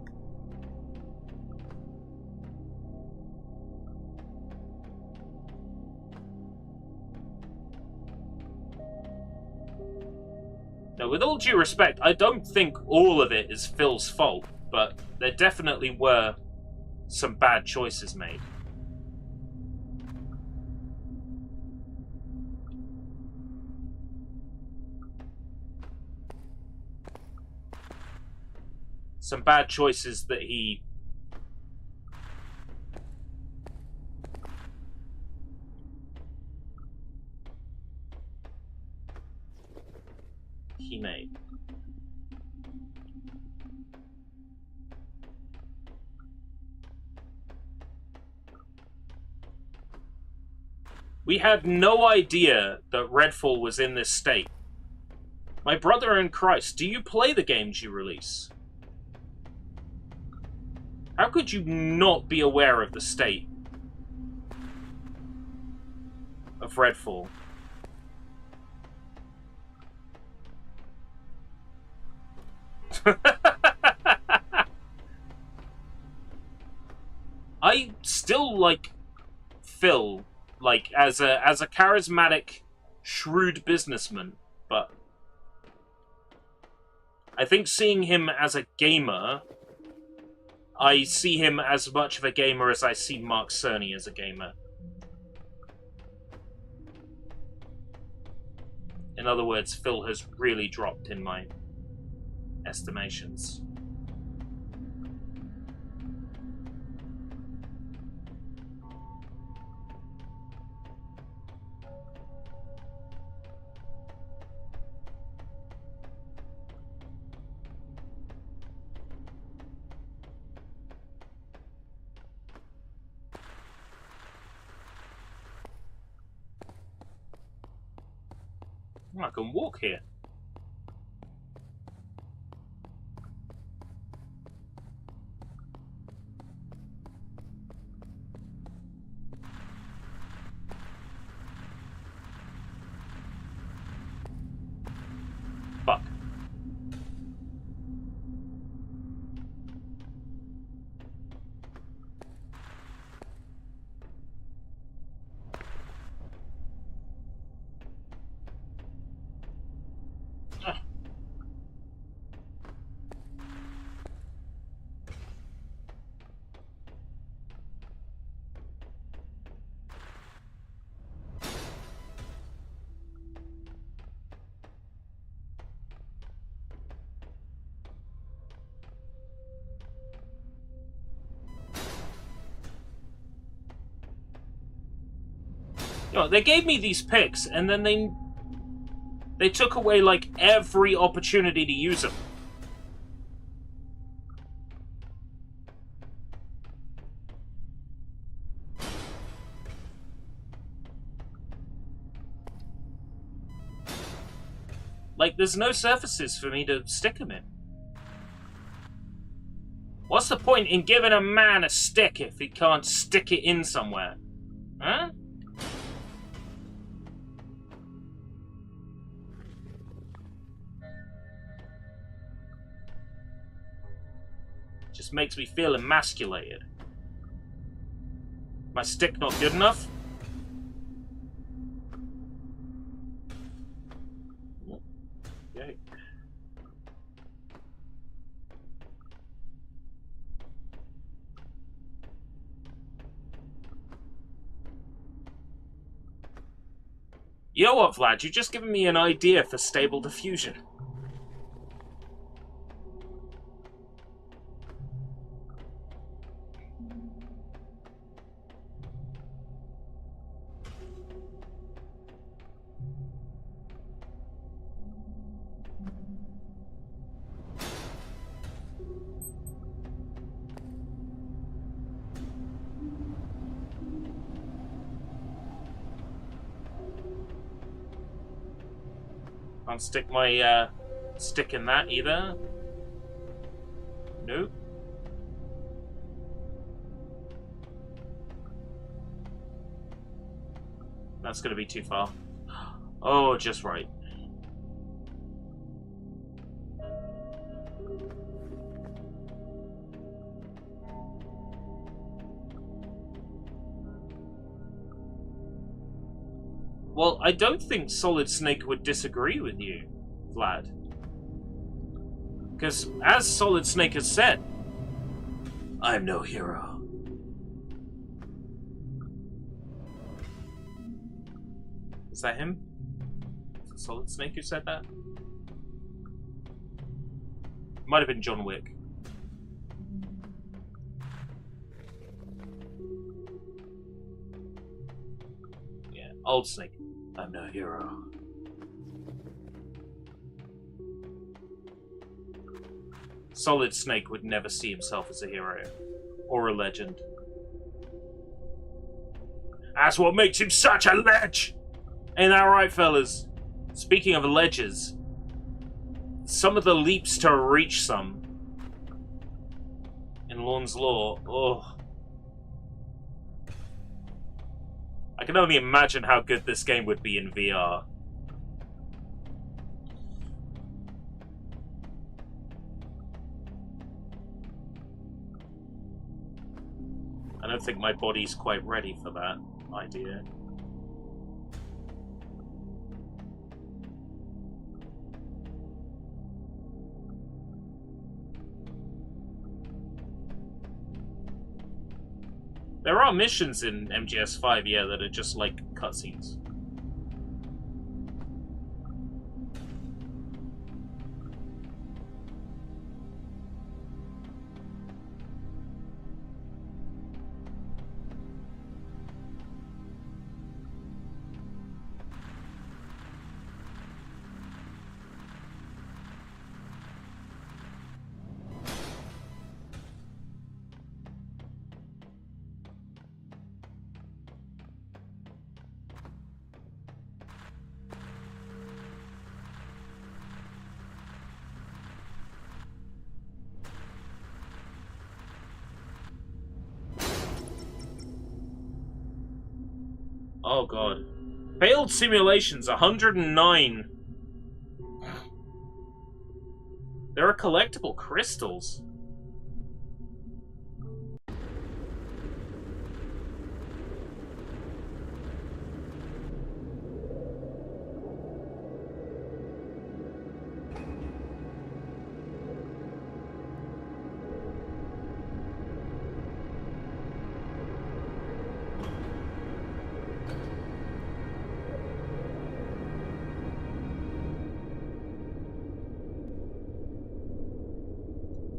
Now, with all due respect, I don't think all of it is Phil's fault, but there definitely were some bad choices made. Some bad choices that he made. We had no idea that Redfall was in this state. My brother in Christ, do you play the games you release? How could you not be aware of the state of Redfall? I still like Phil, like as a charismatic, shrewd businessman, but I think seeing him as a gamer, I see him as much of a gamer as I see Mark Cerny as a gamer. In other words, Phil has really dropped in my estimations. I can walk here. Fuck. You know, they gave me these picks, and then they took away, like, every opportunity to use them. Like, there's no surfaces for me to stick them in. What's the point in giving a man a stick if he can't stick it in somewhere? Huh? Just makes me feel emasculated. My stick not good enough? Okay. You know what, Vlad? You've just given me an idea for stable diffusion. Can't stick my stick in that either. Nope. That's gonna be too far. Oh, just right. Well, I don't think Solid Snake would disagree with you, Vlad. Because, as Solid Snake has said, I'm no hero. Is that him? Is it Solid Snake who said that? Might have been John Wick. Yeah, Old Snake. I'm no hero. Solid Snake would never see himself as a hero. Or a legend. That's what makes him such a ledge! Ain't that right, fellas? Speaking of ledges, some of the leaps to reach some in Lorn's lore, oh. I can only imagine how good this game would be in VR. I don't think my body's quite ready for that idea. There are missions in MGS5, yeah, that are just like cutscenes. Oh god. Failed simulations, 109. There are collectible crystals.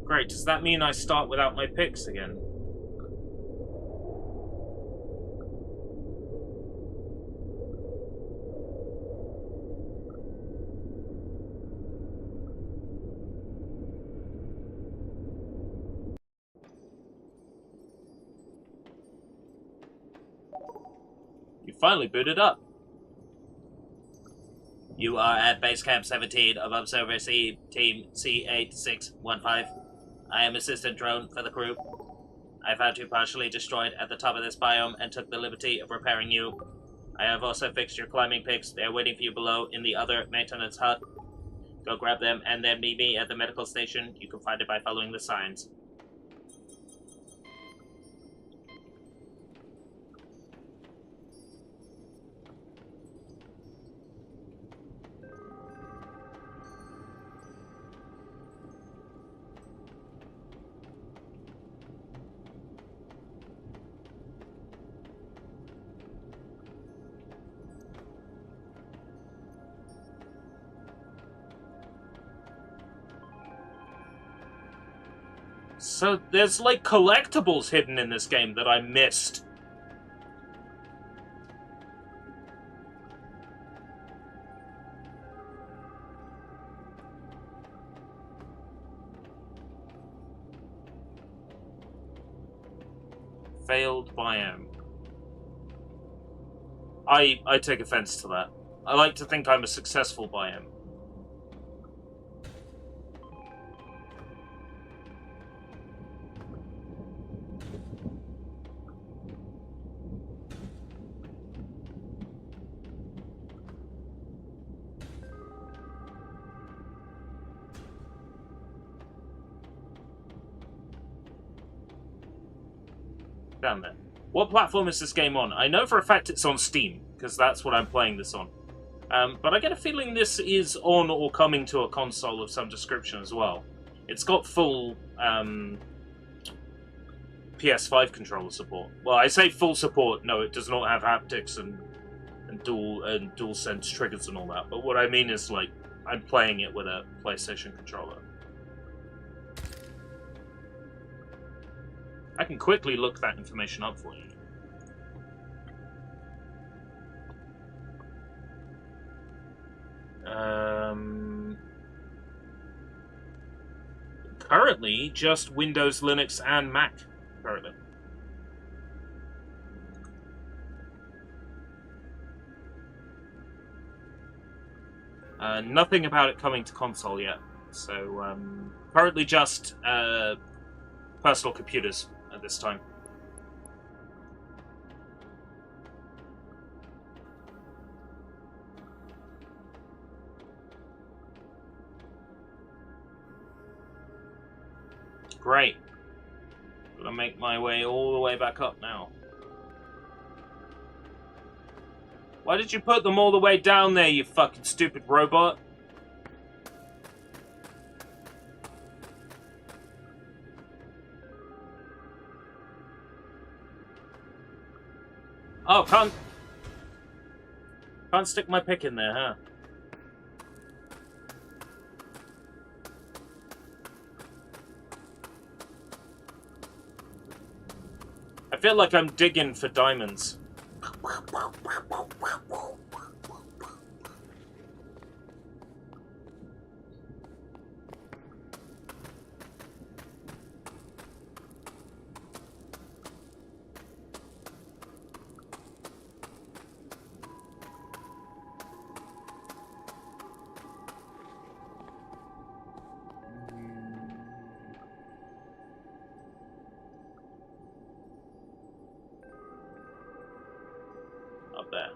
Great, does that mean I start without my picks again? You finally booted up. You are at Base Camp 17 of Observer C, Team C8615. I am assistant drone for the crew. I found you partially destroyed at the top of this biome and took the liberty of repairing you. I have also fixed your climbing picks. They are waiting for you below in the other maintenance hut. Go grab them and then meet me at the medical station. You can find it by following the signs. So there's like collectibles hidden in this game that I missed. Failed biome. I take offense to that. I like to think I'm a successful biome. Down there. What platform is this game on? I know for a fact it's on Steam, because that's what I'm playing this on. But I get a feeling this is on or coming to a console of some description as well. It's got full PS5 controller support. Well, I say full support. No, it does not have haptics and dual sense triggers and all that. But what I mean is, like, I'm playing it with a PlayStation controller. I can quickly look that information up for you. Currently, just Windows, Linux, and Mac. Currently. Nothing about it coming to console yet. So, currently just personal computers at this time. Great. I'm gonna make my way all the way back up now. Why did you put them all the way down there, you fucking stupid robot? Oh, can't stick my pick in there, huh? I feel like I'm digging for diamonds. Up there.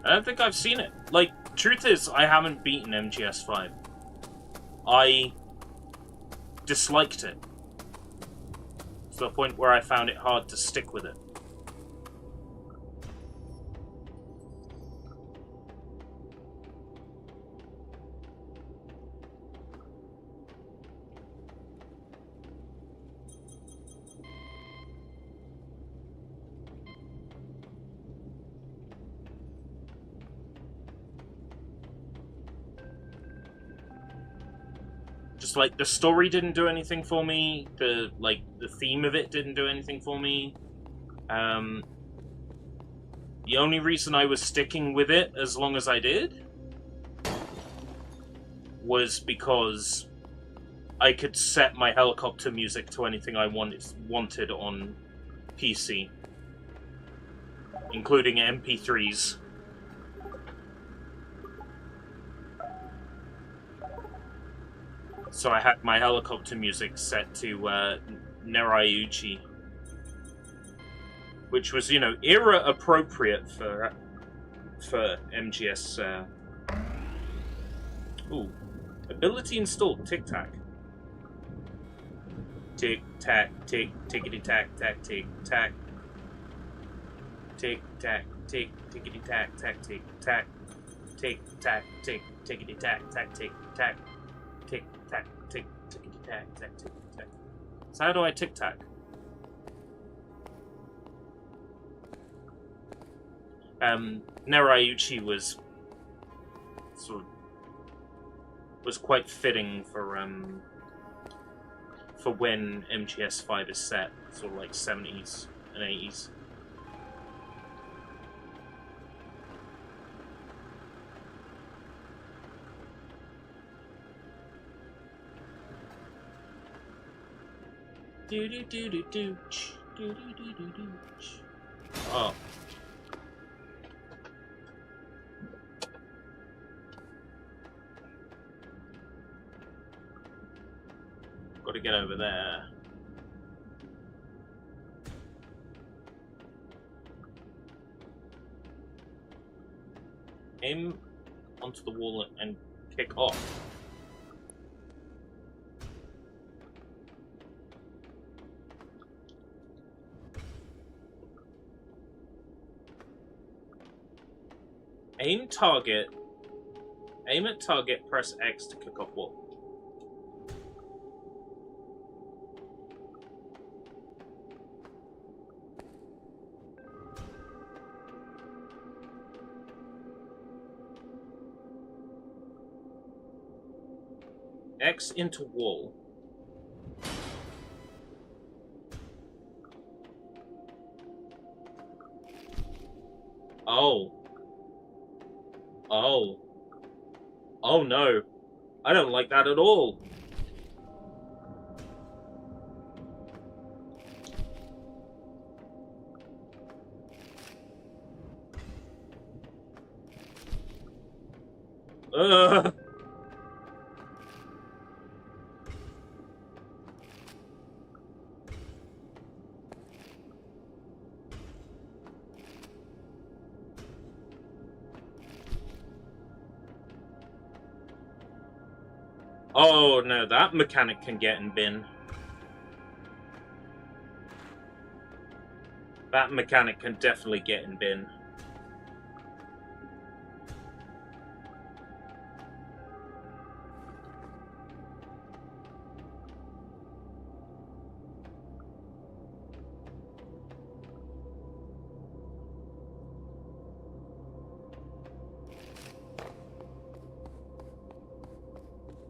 I don't think I've seen it. Like, truth is, I haven't beaten MGS5. I disliked it. To the point where I found it hard to stick with it. Just like the story didn't do anything for me, the theme of it didn't do anything for me. The only reason I was sticking with it as long as I did was because I could set my helicopter music to anything I wanted on PC, including MP3s. So I had my helicopter music set to Neraiuchi, which was, you know, era appropriate for MGS. Ooh, ability installed. Tic Tac. Tick tack tick tickety tack tack tick tack. Tick tack tick tickety tack tack tick tack. Tick tack tick tickety tack tack tick tack. Tick tack tick tickety tack tack tick tack. So how do I tic tac? Neraiuchi was quite fitting for when MGS5 is set, sort of like 70s and 80s. Do do do do do do do do do do. Oh. Got to get over there. Aim onto the wall and kick off. Aim target. Aim at target, press X to kick off wall. X into wall. Oh. Oh. Oh no. I don't like that at all. Ugh. Oh no, that mechanic can get in bin. That mechanic can definitely get in bin.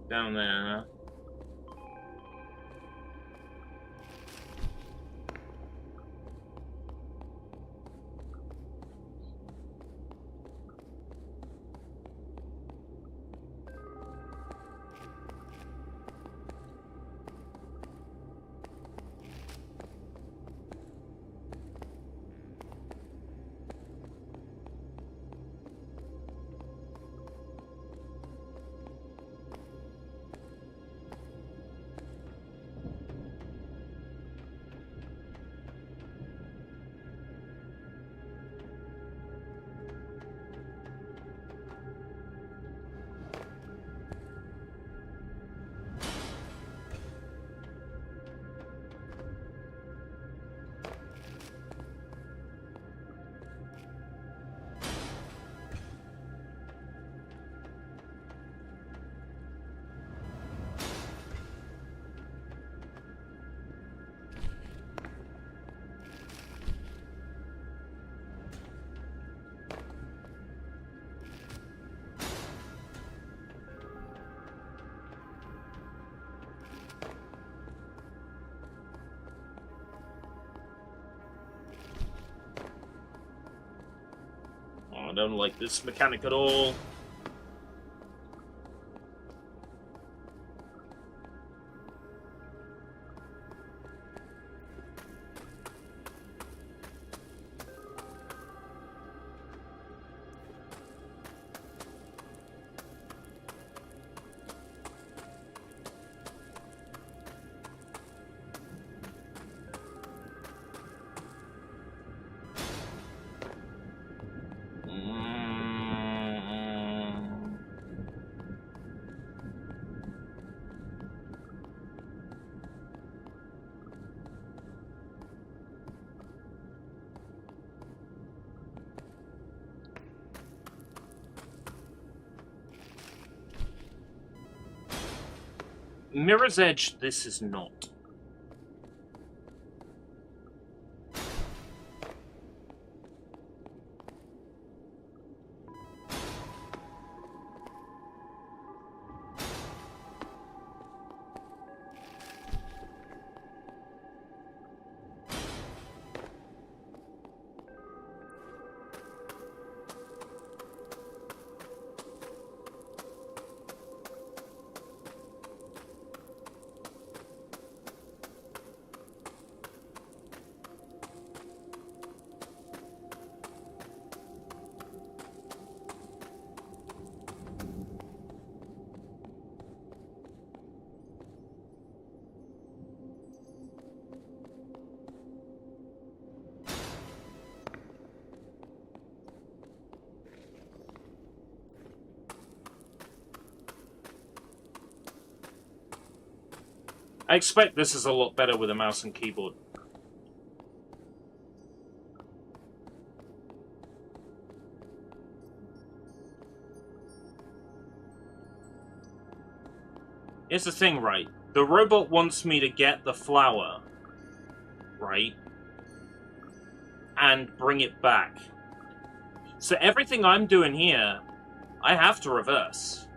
Down there, huh? Oh, I don't like this mechanic at all. Mirror's Edge, this is not. I expect this is a lot better with a mouse and keyboard. Here's the thing, right? The robot wants me to get the flower, right? And bring it back. So everything I'm doing here, I have to reverse.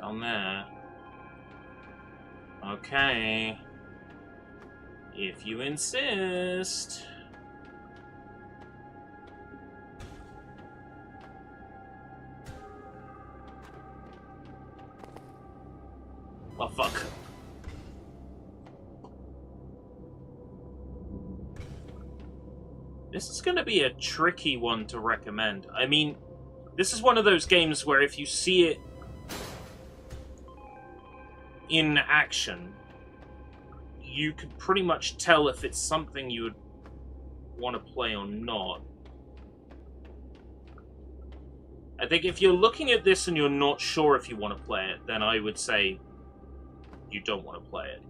Down there. Okay. If you insist. Oh, fuck. This is going to be a tricky one to recommend. I mean, this is one of those games where if you see it in action, you could pretty much tell if it's something you would want to play or not. I think if you're looking at this and you're not sure if you want to play it, then I would say you don't want to play it.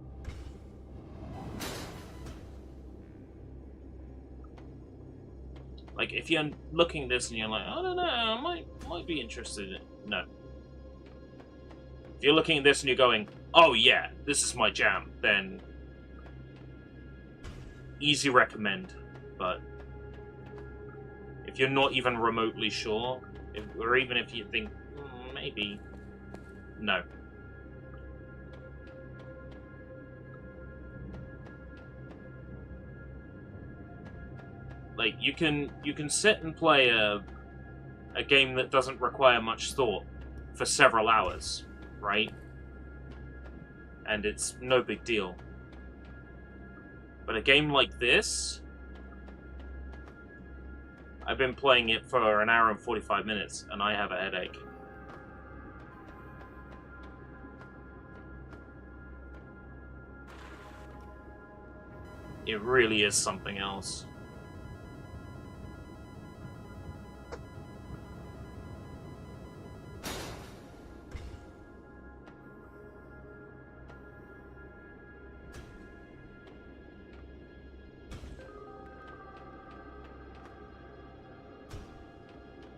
Like, if you're looking at this and you're like, I don't know, I might be interested in it. No. If you're looking at this and you're going, oh yeah, this is my jam, then easy recommend. But if you're not even remotely sure, or even if you think, maybe, no. Like, you can sit and play a game that doesn't require much thought for several hours, right? And it's no big deal. But a game like this, I've been playing it for an hour and 45 minutes, and I have a headache. It really is something else.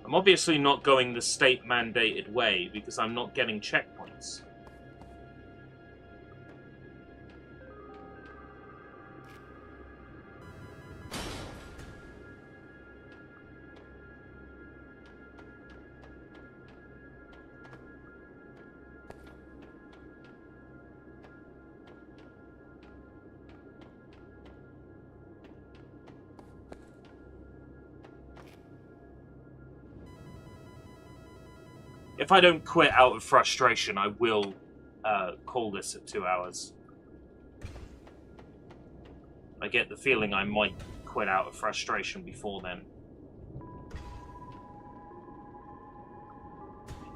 I'm obviously not going the state-mandated way because I'm not getting checkpoints. If I don't quit out of frustration, I will call this at 2 hours. I get the feeling I might quit out of frustration before then.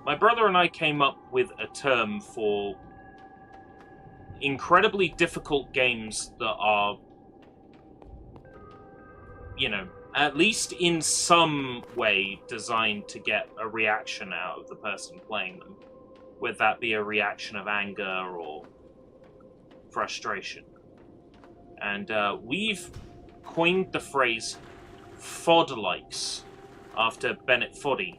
My brother and I came up with a term for incredibly difficult games that are, you know, at least in some way designed to get a reaction out of the person playing them. Whether that be a reaction of anger or frustration. And we've coined the phrase FOD-likes after Bennett Foddy,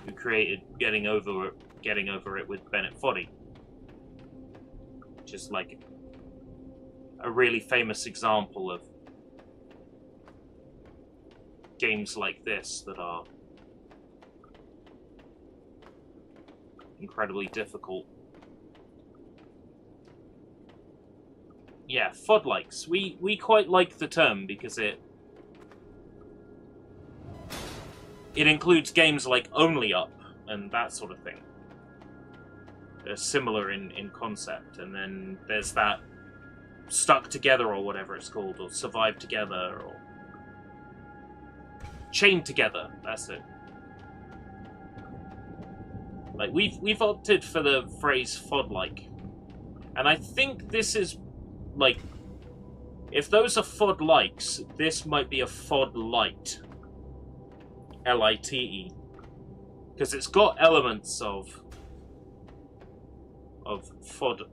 who created Getting Over It with Bennett Foddy. Which is like a really famous example of games like this that are incredibly difficult. Yeah, FOD-likes. We quite like the term because it includes games like Only Up and that sort of thing. They're similar in concept, and then there's that Stuck Together or whatever it's called, or Survive Together, or Chained Together, that's it. Like, we've opted for the phrase FOD-like. And I think this is, like, if those are FOD-likes, this might be a FOD-lite. L-I-T-E. Because it's got elements of FOD-likes.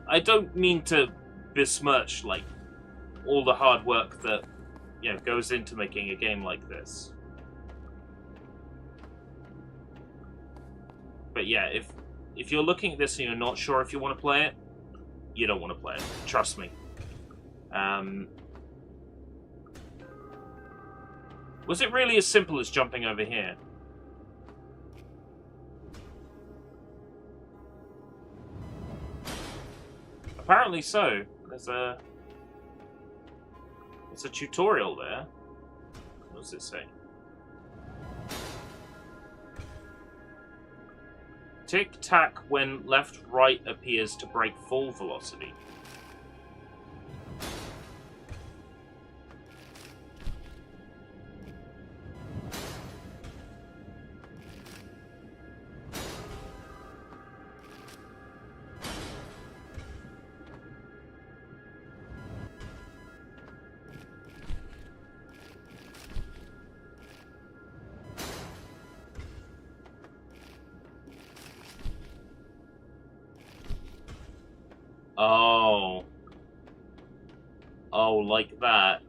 I don't mean to besmirch like all the hard work that goes into making a game like this. But yeah, if you're looking at this and you're not sure if you want to play it, you don't want to play it. Trust me. Was it really as simple as jumping over here? Apparently so. There's a tutorial there. What does it say? Tic-tac when left-right appears to break full velocity. Oh. Oh, like that.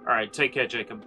Alright, take care, Jacob.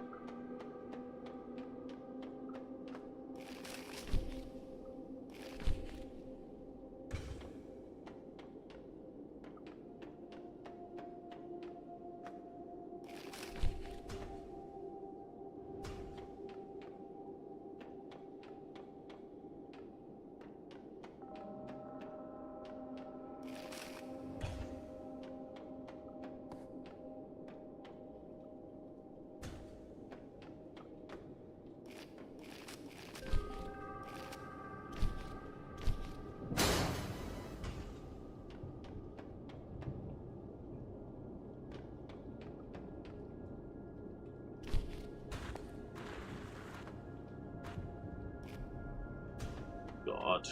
God.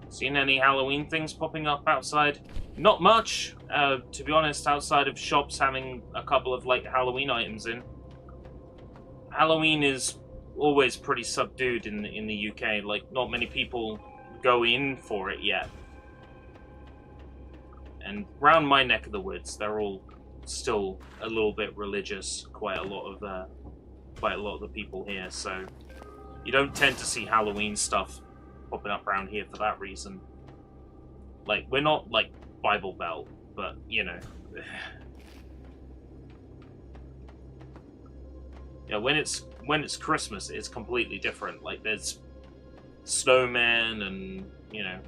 Seen any Halloween things popping up outside? Not much, to be honest, outside of shops having a couple of like Halloween items in. Halloween is always pretty subdued in the UK. Like, not many people go in for it yet. And round my neck of the woods, they're all still a little bit religious. Quite a lot of the people here, so you don't tend to see Halloween stuff popping up around here for that reason. Like, we're not like Bible Belt, but you know. Yeah, when it's Christmas, it's completely different. Like, there's snowmen and, you know,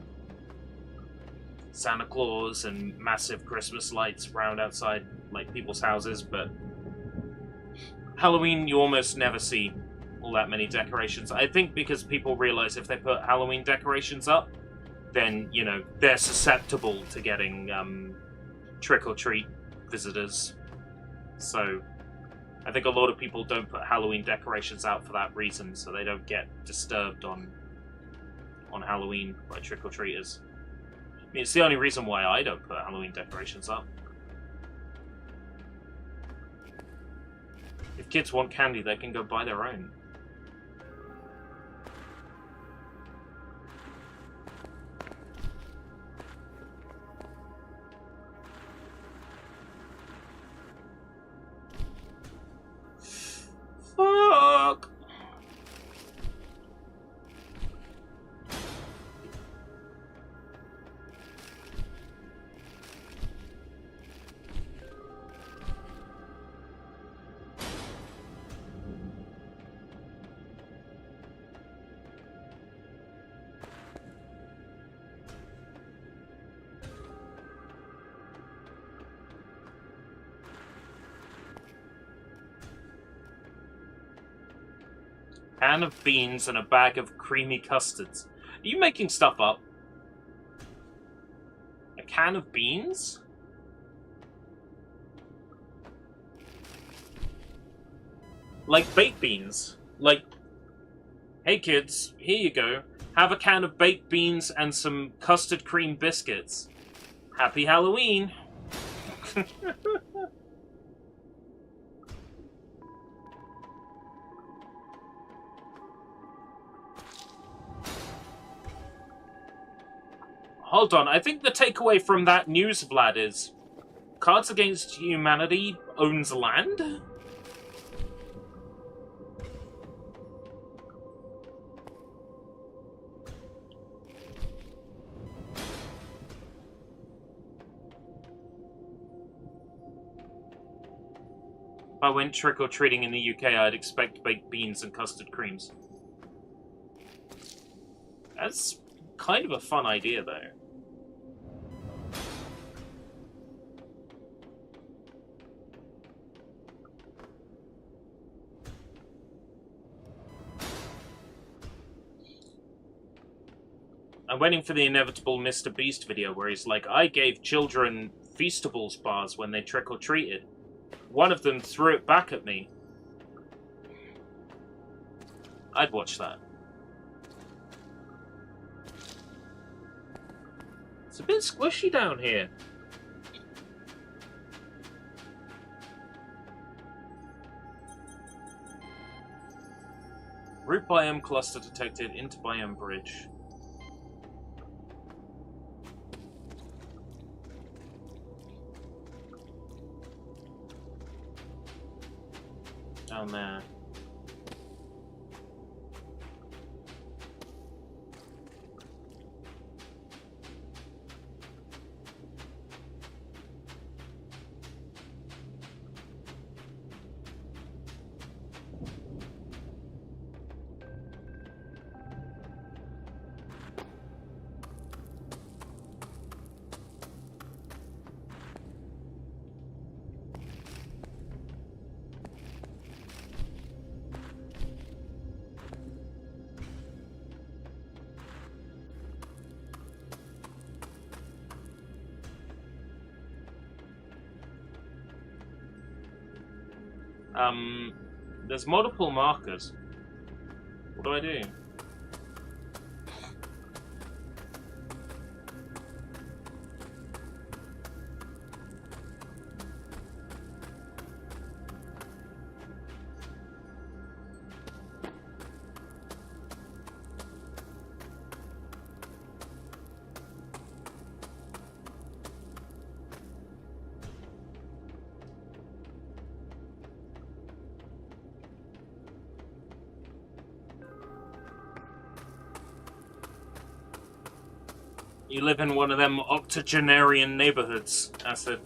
Santa Claus and massive Christmas lights around outside, like, people's houses, but Halloween, you almost never see all that many decorations. I think because people realize if they put Halloween decorations up, then, you know, they're susceptible to getting trick-or-treat visitors. So I think a lot of people don't put Halloween decorations out for that reason, so they don't get disturbed on Halloween by trick-or-treaters. I mean, it's the only reason why I don't put Halloween decorations up. If kids want candy, they can go buy their own. Fuck! Can of beans and a bag of creamy custards. Are you making stuff up? A can of beans? Like baked beans. Like, hey kids, here you go. Have a can of baked beans and some custard cream biscuits. Happy Halloween! Hold on, I think the takeaway from that news, Vlad, is Cards Against Humanity owns land? If I went trick-or-treating in the UK, I'd expect baked beans and custard creams. That's kind of a fun idea, though. I'm waiting for the inevitable Mr. Beast video where he's like, I gave children Feastables bars when they trick-or-treated. One of them threw it back at me. I'd watch that. It's a bit squishy down here. Root biome cluster detected, into biome bridge. Down there. There's multiple markers. What do I do? You live in one of them octogenarian neighborhoods, Acid.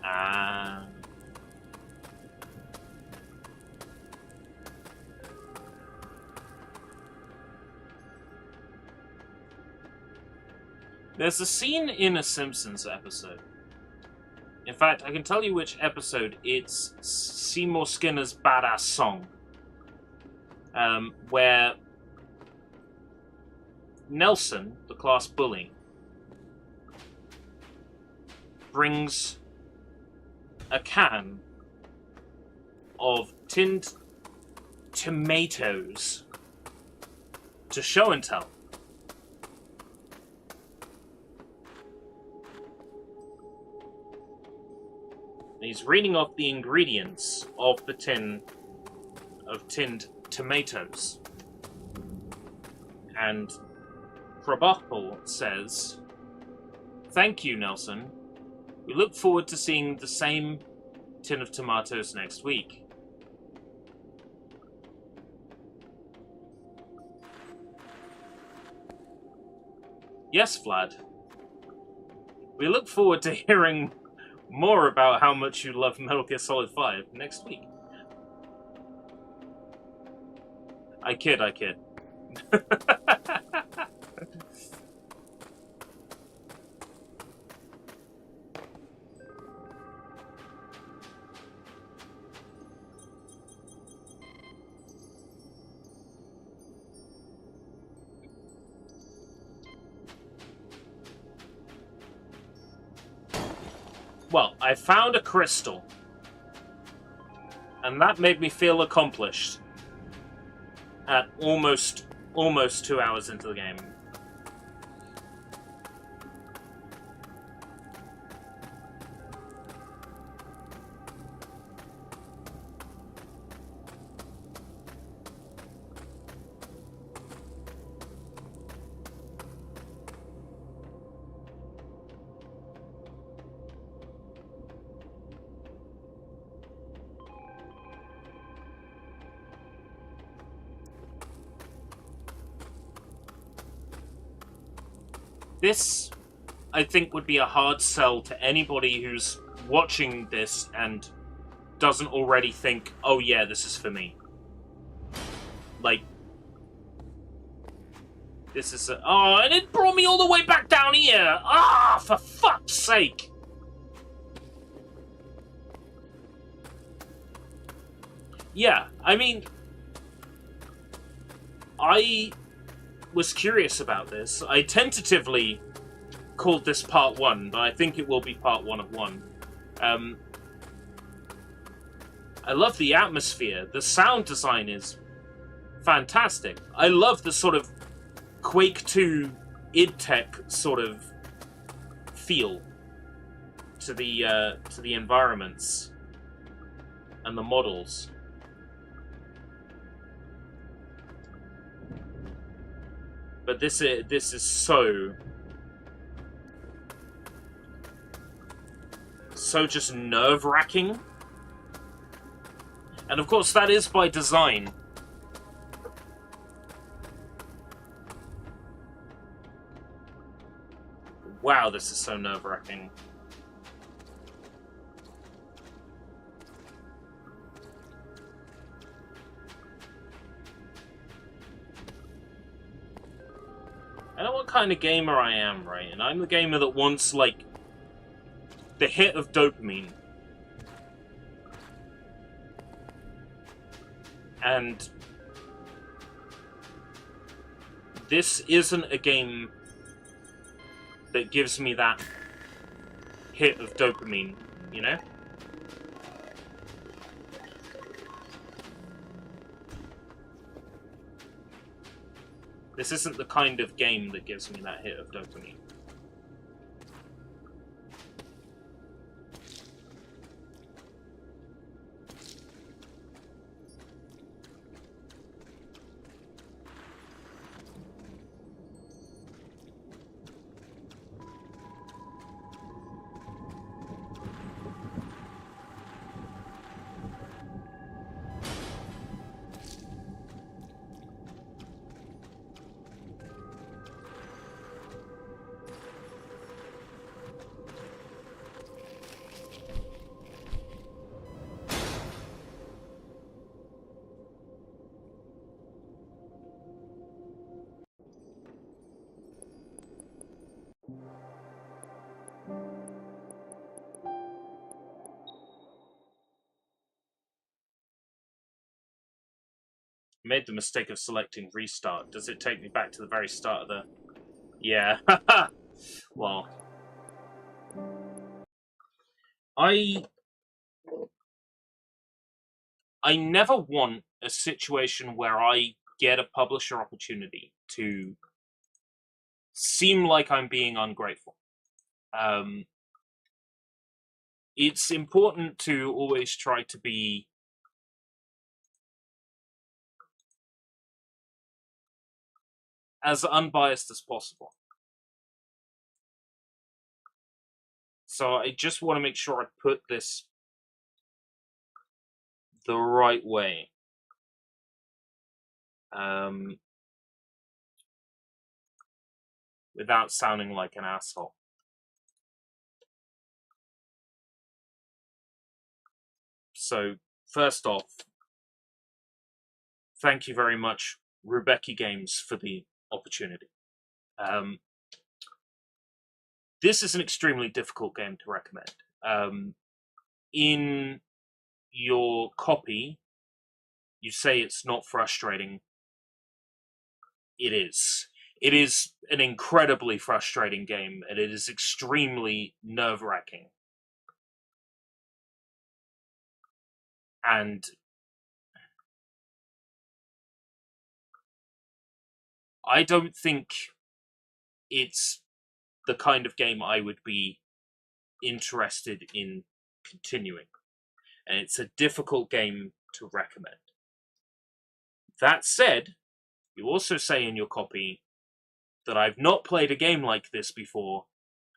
Ah. There's a scene in a Simpsons episode. In fact, I can tell you which episode. It's Seymour Skinner's Badass Song. Where Nelson, the class bully, brings a can of tinned tomatoes to show and tell. He's reading off the ingredients of the tin of tinned tomatoes. And Krabappel says, "Thank you, Nelson. We look forward to seeing the same tin of tomatoes next week." Yes, Vlad. We look forward to hearing more about how much you love Metal Gear Solid 5 next week. I kid. Well, I found a crystal. And that made me feel accomplished. At almost 2 hours into the game. This, I think, would be a hard sell to anybody who's watching this and doesn't already think, oh yeah, this is for me. Like, this is a... Oh, and it brought me all the way back down here! Ah, for fuck's sake! Yeah, I mean... I was curious about this. I tentatively called this part 1, but I think it will be part 1 of 1. I love the atmosphere. The sound design is fantastic. I love the sort of Quake 2 id Tech sort of feel to the environments and the models. But this is so just nerve-wracking. And of course that is by design. Wow, this is so nerve-wracking. I know what kind of gamer I am, right? And I'm the gamer that wants, like, the hit of dopamine. And this isn't a game that gives me that hit of dopamine, you know? This isn't the kind of game that gives me that hit of dopamine. Made the mistake of selecting restart. Does it take me back to the very start of the... Yeah. Well. I never want a situation where I get a publisher opportunity to seem like I'm being ungrateful. It's important to always try to be as unbiased as possible. So I just want to make sure I put this the right way. Without sounding like an asshole. So, first off, thank you very much, Rubeki Games, for the opportunity. This is an extremely difficult game to recommend. In your copy, you say it's not frustrating. It is. It is an incredibly frustrating game, and it is extremely nerve-wracking. And I don't think it's the kind of game I would be interested in continuing. And it's a difficult game to recommend. That said, you also say in your copy that I've not played a game like this before,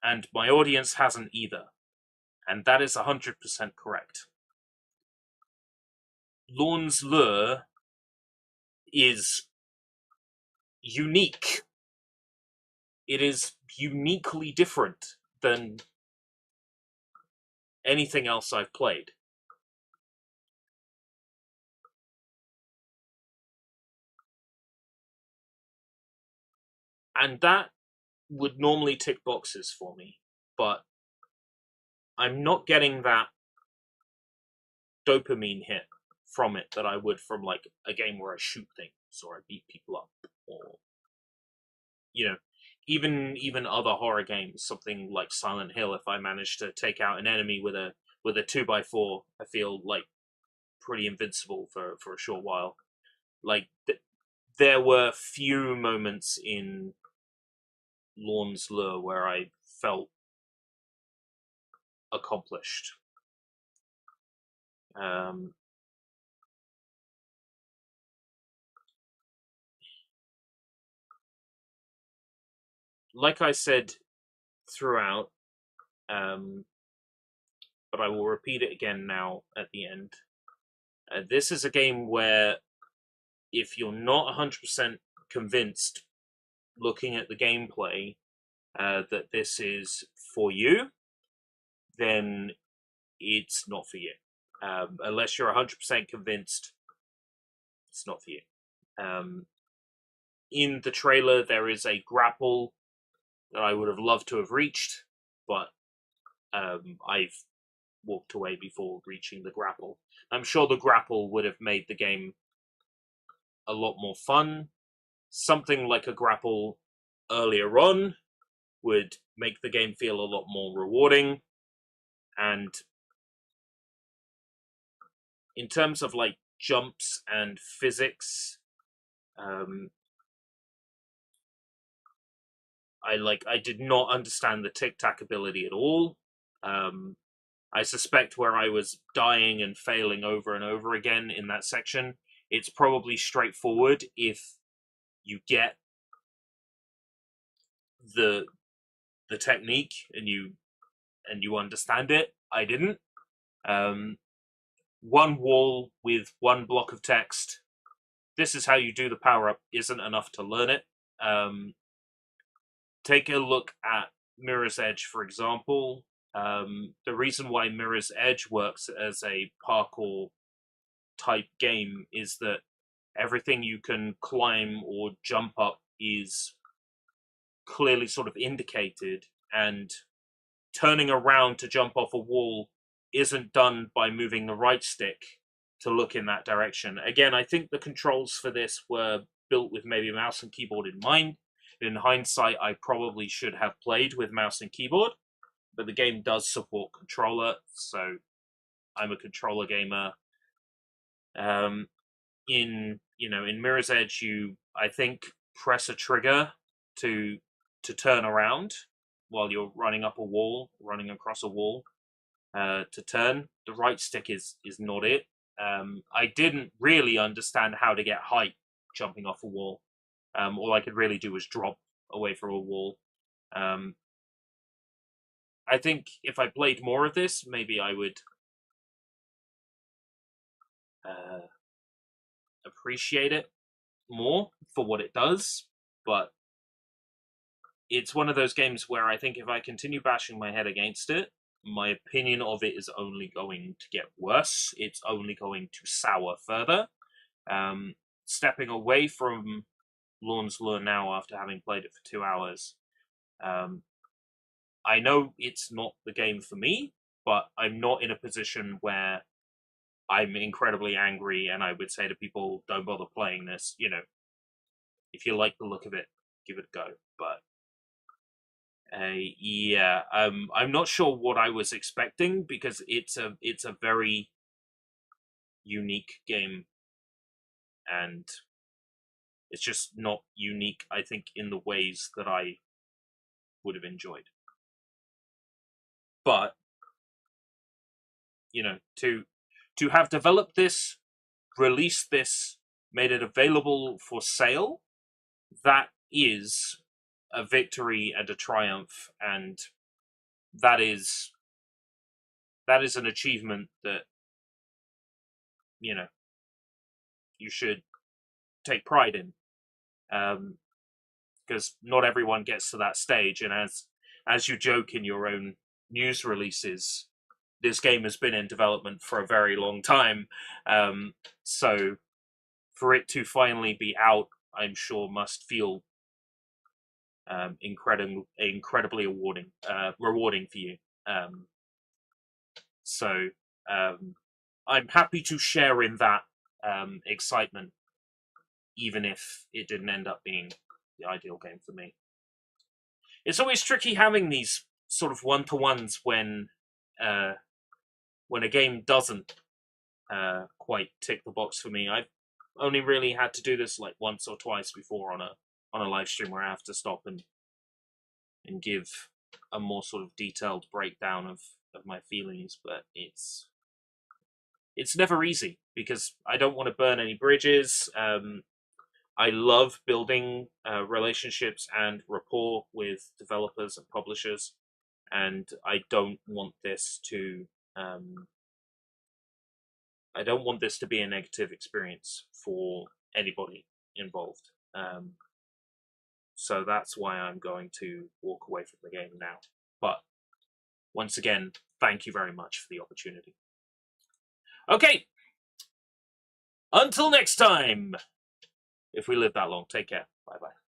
and my audience hasn't either. And that is 100% correct. Lornslure is unique. It is uniquely different than anything else I've played. And that would normally tick boxes for me, but I'm not getting that dopamine hit from it that I would from like a game where I shoot things or I beat people up, or even other horror games, something like Silent Hill. If I manage to take out an enemy with a 2x4, I feel like pretty invincible for a short while. Like there were few moments in Lornslure where I felt accomplished. Like I said throughout, but I will repeat it again now at the end. This is a game where if you're not 100% convinced looking at the gameplay that this is for you, then it's not for you. Unless you're 100% convinced, it's not for you. In the trailer, there is a grapple that I would have loved to have reached, but I've walked away before reaching the grapple. I'm sure the grapple would have made the game a lot more fun. Something like a grapple earlier on would make the game feel a lot more rewarding. And in terms of like jumps and physics, I did not understand the tic-tac ability at all. I suspect where I was dying and failing over and over again in that section, it's probably straightforward if you get the technique and you understand it. I didn't. One wall with one block of text. This is how you do the power-up isn't enough to learn it. Take a look at Mirror's Edge, for example. The reason why Mirror's Edge works as a parkour type game is that everything you can climb or jump up is clearly sort of indicated, and turning around to jump off a wall isn't done by moving the right stick to look in that direction. Again, I think the controls for this were built with maybe mouse and keyboard in mind. In hindsight, I probably should have played with mouse and keyboard, but the game does support controller, so I'm a controller gamer. In Mirror's Edge, you, I think, press a trigger to turn around while you're running across a wall. To turn, the right stick is not it. I didn't really understand how to get height jumping off a wall. All I could really do was drop away from a wall. I think if I played more of this, maybe I would appreciate it more for what it does, but it's one of those games where I think if I continue bashing my head against it, my opinion of it is only going to get worse. It's only going to sour further. Stepping away from Lorn's Lure now after having played it for 2 hours, I know it's not the game for me, but I'm not in a position where I'm incredibly angry and I would say to people, don't bother playing this. You know, if you like the look of it, give it a go. But yeah, I'm not sure what I was expecting because it's a very unique game, and it's just not unique, I think, in the ways that I would have enjoyed. But you know, to have developed this, released this, made it available for sale, that is a victory and a triumph, and that is an achievement that, you know, you should take pride in, because not everyone gets to that stage. And as you joke in your own news releases, this game has been in development for a very long time, so for it to finally be out, I'm sure must feel incredibly rewarding for you. So I'm happy to share in that excitement, even if it didn't end up being the ideal game for me. It's always tricky having these sort of one-to-ones when a game doesn't quite tick the box for me. I've only really had to do this like once or twice before on a live stream where I have to stop and give a more sort of detailed breakdown of my feelings, but it's never easy because I don't want to burn any bridges. I love building relationships and rapport with developers and publishers, and I don't want this to be a negative experience for anybody involved. So that's why I'm going to walk away from the game now. But once again, thank you very much for the opportunity. Okay, until next time. If we live that long, take care. Bye-bye.